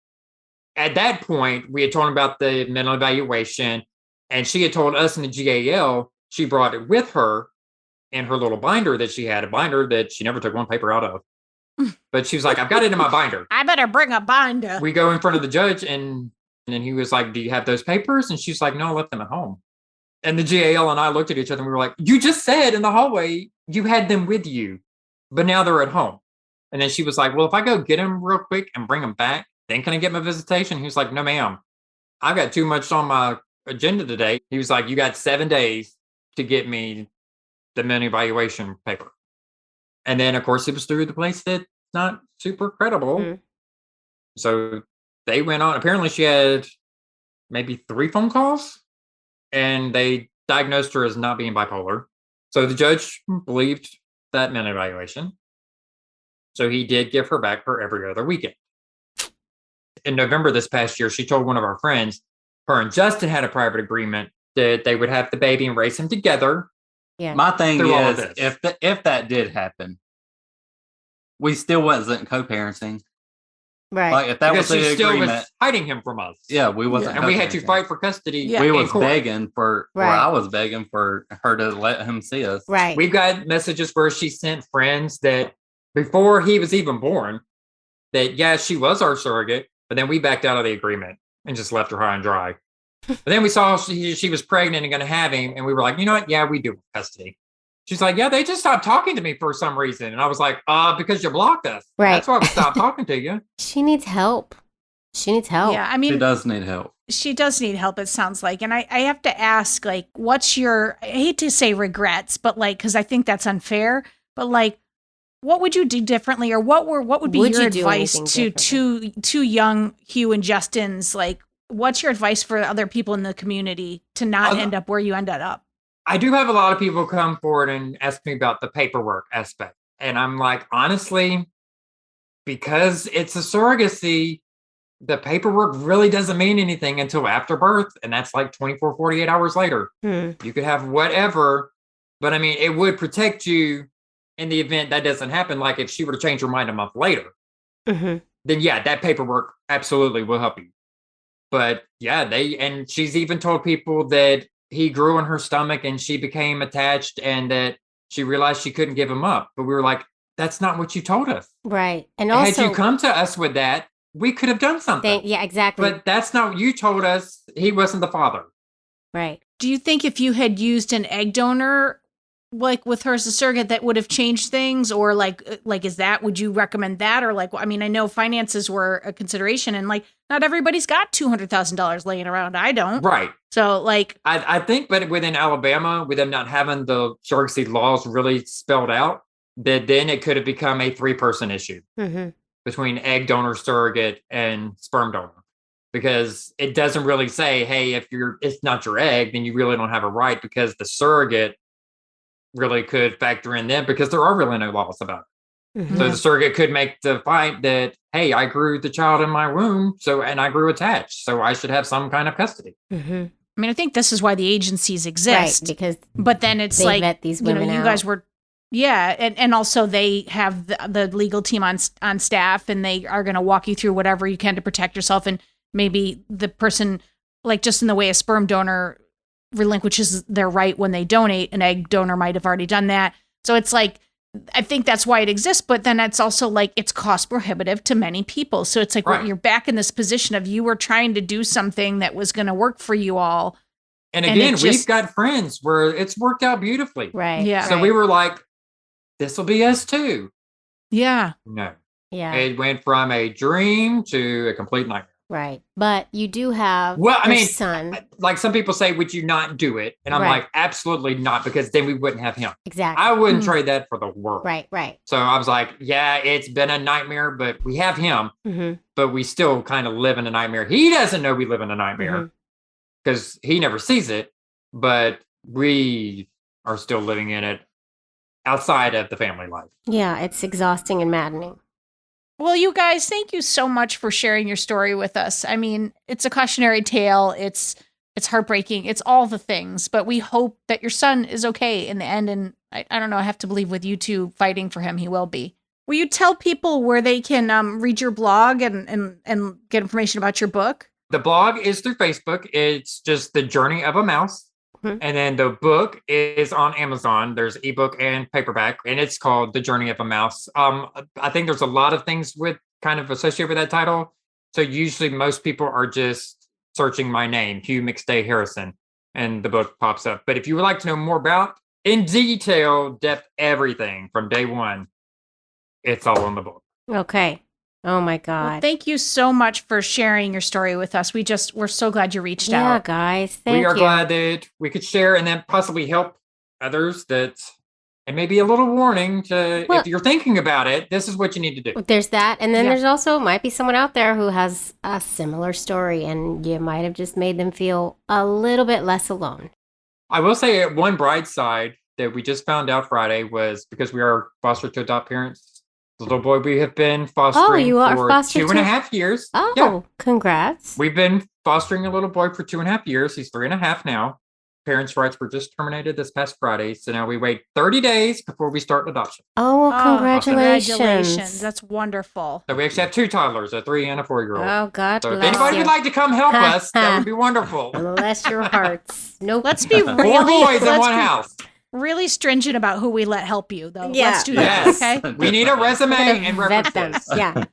Speaker 4: at that point, we had told him about the mental evaluation, and she had told us in the GAL, she brought it with her in her little binder that she had, a binder that she never took one paper out of. But she was like, I've got it in my binder.
Speaker 2: I better bring a binder.
Speaker 4: We go in front of the judge, and then he was like, do you have those papers? And she's like, no, I left them at home. And the GAL and I looked at each other and we were like, you just said in the hallway you had them with you, but now they're at home. And then she was like, well, if I go get them real quick and bring them back, then can I get my visitation? He was like, no, ma'am, I've got too much on my agenda today. He was like, you got 7 days to get me the mental evaluation paper. And then, of course, it was through the place that's not super credible. So they went on. Apparently, she had maybe 3 phone calls, and they diagnosed her as not being bipolar. So the judge believed that mental evaluation. So he did give her back her every other weekend. In November this past year, she told one of our friends, her and Justin had a private agreement that they would have the baby and raise him together.
Speaker 1: Yeah.
Speaker 5: My thing
Speaker 4: Through all of
Speaker 5: is,
Speaker 4: this.
Speaker 5: if that did happen, we still wasn't co-parenting.
Speaker 1: Right.
Speaker 5: Like if that
Speaker 4: Because
Speaker 5: was
Speaker 4: she
Speaker 5: the
Speaker 4: still
Speaker 5: agreement,
Speaker 4: was hiding him from us.
Speaker 5: yeah, we wasn't.
Speaker 4: And we had to
Speaker 5: co-parenting.
Speaker 4: fight for custody.
Speaker 2: Yeah.
Speaker 5: We
Speaker 4: in
Speaker 5: was
Speaker 4: court.
Speaker 5: begging for, or
Speaker 1: Right.
Speaker 5: I was begging for her to let him see us.
Speaker 1: Right.
Speaker 4: We've got messages where she sent friends that before he was even born, that yeah, she was our surrogate, but then we backed out of the agreement and just left her high and dry. But then we saw she was pregnant and going to have him, and we were like, you know what? Yeah, we do have custody. She's like, yeah, they just stopped talking to me for some reason, and I was like, because you blocked us.
Speaker 1: Right.
Speaker 4: That's why we stopped talking to you.
Speaker 1: She needs help.
Speaker 2: Yeah, I
Speaker 5: She
Speaker 2: mean,
Speaker 5: does need help.
Speaker 2: she does need help, it sounds like. And I have to ask, like, what's your, I hate to say regrets, but like, because I think that's unfair, but like, what would you do differently, or what would be
Speaker 1: Would
Speaker 2: your
Speaker 1: you do
Speaker 2: advice
Speaker 1: anything
Speaker 2: to two young Hugh and Justin's, like, what's your advice for other people in the community to not end up where you ended up?
Speaker 4: I do have a lot of people come forward and ask me about the paperwork aspect. And I'm like, honestly, because it's a surrogacy, the paperwork really doesn't mean anything until after birth. And that's like 24, 48 hours later. You could have whatever, but I mean, it would protect you in the event that doesn't happen. Like if she were to change her mind a month later, then yeah, that paperwork absolutely will help you. But yeah, and she's even told people that he grew in her stomach and she became attached and that she realized she couldn't give him up. But we were like, that's not what you told us.
Speaker 1: Right. And also,
Speaker 4: had you come to us with that, we could have done something.
Speaker 1: yeah, exactly.
Speaker 4: But that's not what you told us. He wasn't the father.
Speaker 1: Right.
Speaker 2: Do you think if you had used an egg donor, like with her as a surrogate, that would have changed things? Or like would you recommend that? Or like, I mean, I know finances were a consideration and like, not everybody's got $200,000 laying around. I don't.
Speaker 4: Right.
Speaker 2: So like,
Speaker 4: I think, but within Alabama, with them not having the surrogacy laws really spelled out, that then it could have become a 3-person issue between egg donor, surrogate, and sperm donor. Because it doesn't really say, hey, if it's not your egg, then you really don't have a right, because the surrogate really could factor in them, because there are really no laws about it. So the surrogate could make the fight that, hey, I grew the child in my womb, and I grew attached, so I should have some kind of custody.
Speaker 2: I mean, I think this is why the agencies exist.
Speaker 1: Right, because
Speaker 2: but then it's
Speaker 1: they
Speaker 2: like,
Speaker 1: vet these women
Speaker 2: you
Speaker 1: out.
Speaker 2: guys were, and also they have the legal team on staff, and they are going to walk you through whatever you can to protect yourself. And maybe the person, like just in the way a sperm donor relinquishes their right when they donate, an egg donor might have already done that. So it's like, I think that's why it exists, but then it's also like it's cost prohibitive to many people. So it's like you're back in this position of you were trying to do something that was going to work for you all.
Speaker 4: And again, we've got friends where it's worked out beautifully.
Speaker 1: Right.
Speaker 2: Yeah.
Speaker 4: So we were like, this will be us too.
Speaker 2: Yeah.
Speaker 4: No.
Speaker 1: Yeah.
Speaker 4: It went from a dream to a complete nightmare.
Speaker 1: Right. But you do have son.
Speaker 4: Like some people say, would you not do it? And I'm like, absolutely not, because then we wouldn't have him.
Speaker 1: Exactly.
Speaker 4: I wouldn't trade that for the world.
Speaker 1: Right.
Speaker 4: So I was like, yeah, it's been a nightmare, but we have him. But we still kind of live in a nightmare. He doesn't know we live in a nightmare because he never sees it, but we are still living in it outside of the family life.
Speaker 1: Yeah, it's exhausting and maddening.
Speaker 2: Well, you guys, thank you so much for sharing your story with us. I mean, it's a cautionary tale. It's heartbreaking. It's all the things, but we hope that your son is okay in the end. And I don't know, I have to believe with you two fighting for him, he will be. Will you tell people where they can read your blog and get information about your book?
Speaker 4: The blog is through Facebook. It's just The Journey of a Mouse. And then the book is on Amazon. There's ebook and paperback, and it's called The Journey of a Mouse. I think there's a lot of things with kind of associated with that title. So usually most people are just searching my name, Hugh McStay Harrison, and the book pops up. But if you would like to know more about, in detail, depth, everything from day one, it's all in the book.
Speaker 1: Okay. Oh my God.
Speaker 2: Well, thank you so much for sharing your story with us. We're so glad you reached out.
Speaker 1: Yeah, guys. Thank you.
Speaker 4: We are glad that we could share and then possibly help others and maybe a little warning to, if you're thinking about it, this is what you need to do.
Speaker 1: There's that. And then there's also might be someone out there who has a similar story, and you might have just made them feel a little bit less alone.
Speaker 4: I will say one bright side that we just found out Friday was because we are foster to adopt parents. The little boy we have been fostering for 2.5 years.
Speaker 1: Oh,
Speaker 4: yeah.
Speaker 1: Congrats.
Speaker 4: We've been fostering a little boy for 2.5 years. He's 3.5 now. Parents' rights were just terminated this past Friday. So now we wait 30 days before we start adoption.
Speaker 1: Oh, well, congratulations.
Speaker 2: That's wonderful.
Speaker 4: So we actually have 2 toddlers, a 3 and a 4-year-old.
Speaker 1: Oh, God
Speaker 4: So if
Speaker 1: bless
Speaker 4: anybody
Speaker 1: you.
Speaker 4: would like to come help us, that would be wonderful.
Speaker 1: Bless your hearts. Nope.
Speaker 2: Let's be
Speaker 4: 4
Speaker 2: really
Speaker 4: boys in one house.
Speaker 2: Really stringent about who we let help you, though.
Speaker 1: Yeah.
Speaker 2: Let's do that,
Speaker 4: Yes.
Speaker 2: okay?
Speaker 4: We need a resume and
Speaker 1: Vet them.
Speaker 4: references.
Speaker 1: Yeah.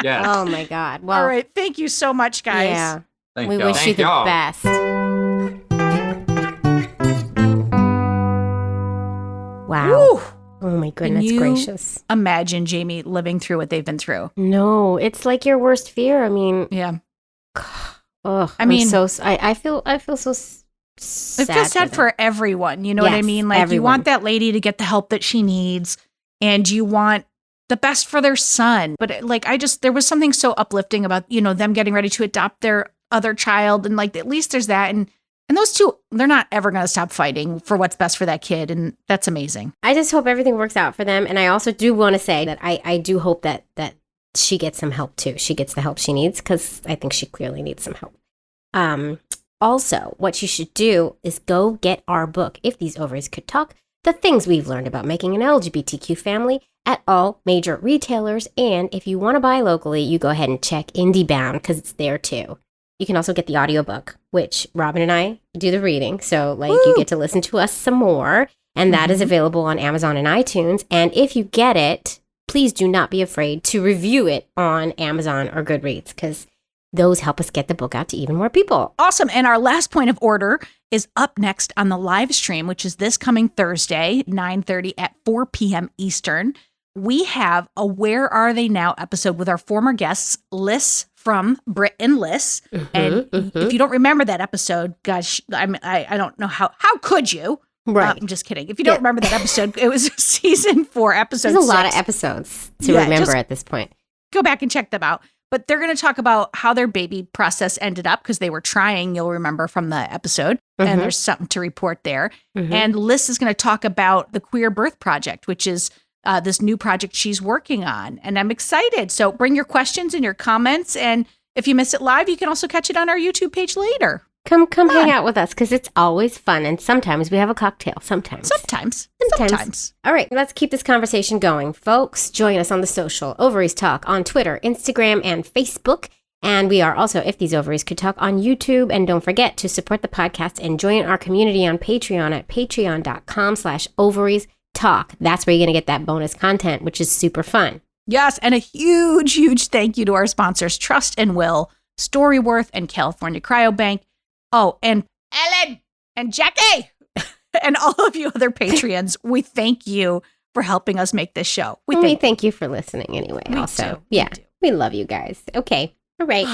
Speaker 4: Yes.
Speaker 1: Oh, my God. Well,
Speaker 2: All right. Thank you so much, guys.
Speaker 1: yeah.
Speaker 5: Thank
Speaker 1: We
Speaker 5: y'all.
Speaker 1: wish you
Speaker 4: Thank
Speaker 1: the
Speaker 4: y'all.
Speaker 1: best. Wow.
Speaker 2: Woo.
Speaker 1: Oh, my goodness
Speaker 2: you-
Speaker 1: gracious.
Speaker 2: Imagine Jamie living through what they've been through.
Speaker 1: No, it's like your worst fear. I mean,
Speaker 2: Yeah.
Speaker 1: oh,
Speaker 2: I mean-
Speaker 1: I feel so sad.
Speaker 2: It feels sad
Speaker 1: them.
Speaker 2: for everyone. You know what I
Speaker 1: Yes,
Speaker 2: mean? Like, you
Speaker 1: everyone.
Speaker 2: want that lady to get the help that she needs, and you want the best for their son. But like, there was something so uplifting about, them getting ready to adopt their other child. And like, at least there's that. And those two, they're not ever going to stop fighting for what's best for that kid. And that's amazing.
Speaker 1: I just hope everything works out for them. And I also do want to say that I do hope that she gets some help too. She gets the help she needs because I think she clearly needs some help. Also, what you should do is go get our book, If These Ovaries Could Talk, the things we've learned about making an LGBTQ family at all major retailers. And if you want to buy locally, you go ahead and check IndieBound because it's there too. You can also get the audiobook, which Robin and I do the reading. So you get to listen to us some more. And that is available on Amazon and iTunes. And if you get it, please do not be afraid to review it on Amazon or Goodreads because those help us get the book out to even more people.
Speaker 2: Awesome. And our last point of order is up next on the live stream, which is this coming Thursday, 9:30 at 4 p.m. Eastern. We have a Where Are They Now episode with our former guests, Liz from Brit and Liz. And if you don't remember that episode, gosh, I don't know how could you?
Speaker 1: Right.
Speaker 2: I'm just kidding. If you don't remember that episode, it was season 4, episode 6.
Speaker 1: There's a lot of episodes to remember at this point.
Speaker 2: Go back and check them out. But they're going to talk about how their baby process ended up because they were trying, you'll remember from the episode. And there's something to report there. And Liz is going to talk about the Queer Birth Project, which is this new project she's working on. And I'm excited. So bring your questions and your comments. And if you miss it live, you can also catch it on our YouTube page later.
Speaker 1: Come hang out with us because it's always fun. And sometimes we have a cocktail. Sometimes. All right, let's keep this conversation going. Folks, join us on the social Ovaries Talk on Twitter, Instagram, and Facebook. And we are also If These Ovaries Could Talk on YouTube. And don't forget to support the podcast and join our community on Patreon at patreon.com/ovariestalk. That's where you're going to get that bonus content, which is super fun.
Speaker 2: Yes, and a huge, huge thank you to our sponsors, Trust and Will, StoryWorth, and California Cryobank. Oh, and Ellen and Jackie and all of you other Patreons, we thank you for helping us make this show.
Speaker 1: We thank you for listening anyway.
Speaker 2: We
Speaker 1: also,
Speaker 2: do.
Speaker 1: We love you guys. Okay, all right.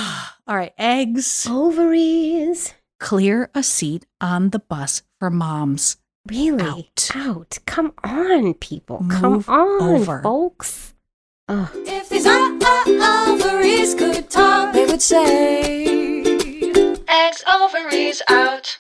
Speaker 2: All right, eggs.
Speaker 1: Ovaries.
Speaker 2: Clear a seat on the bus for moms.
Speaker 1: Really? Out. Come on, people.
Speaker 2: Move
Speaker 1: Come on,
Speaker 2: over.
Speaker 1: folks. Oh.
Speaker 3: If these ovaries could talk, they would say,
Speaker 2: Eggs, ovaries out.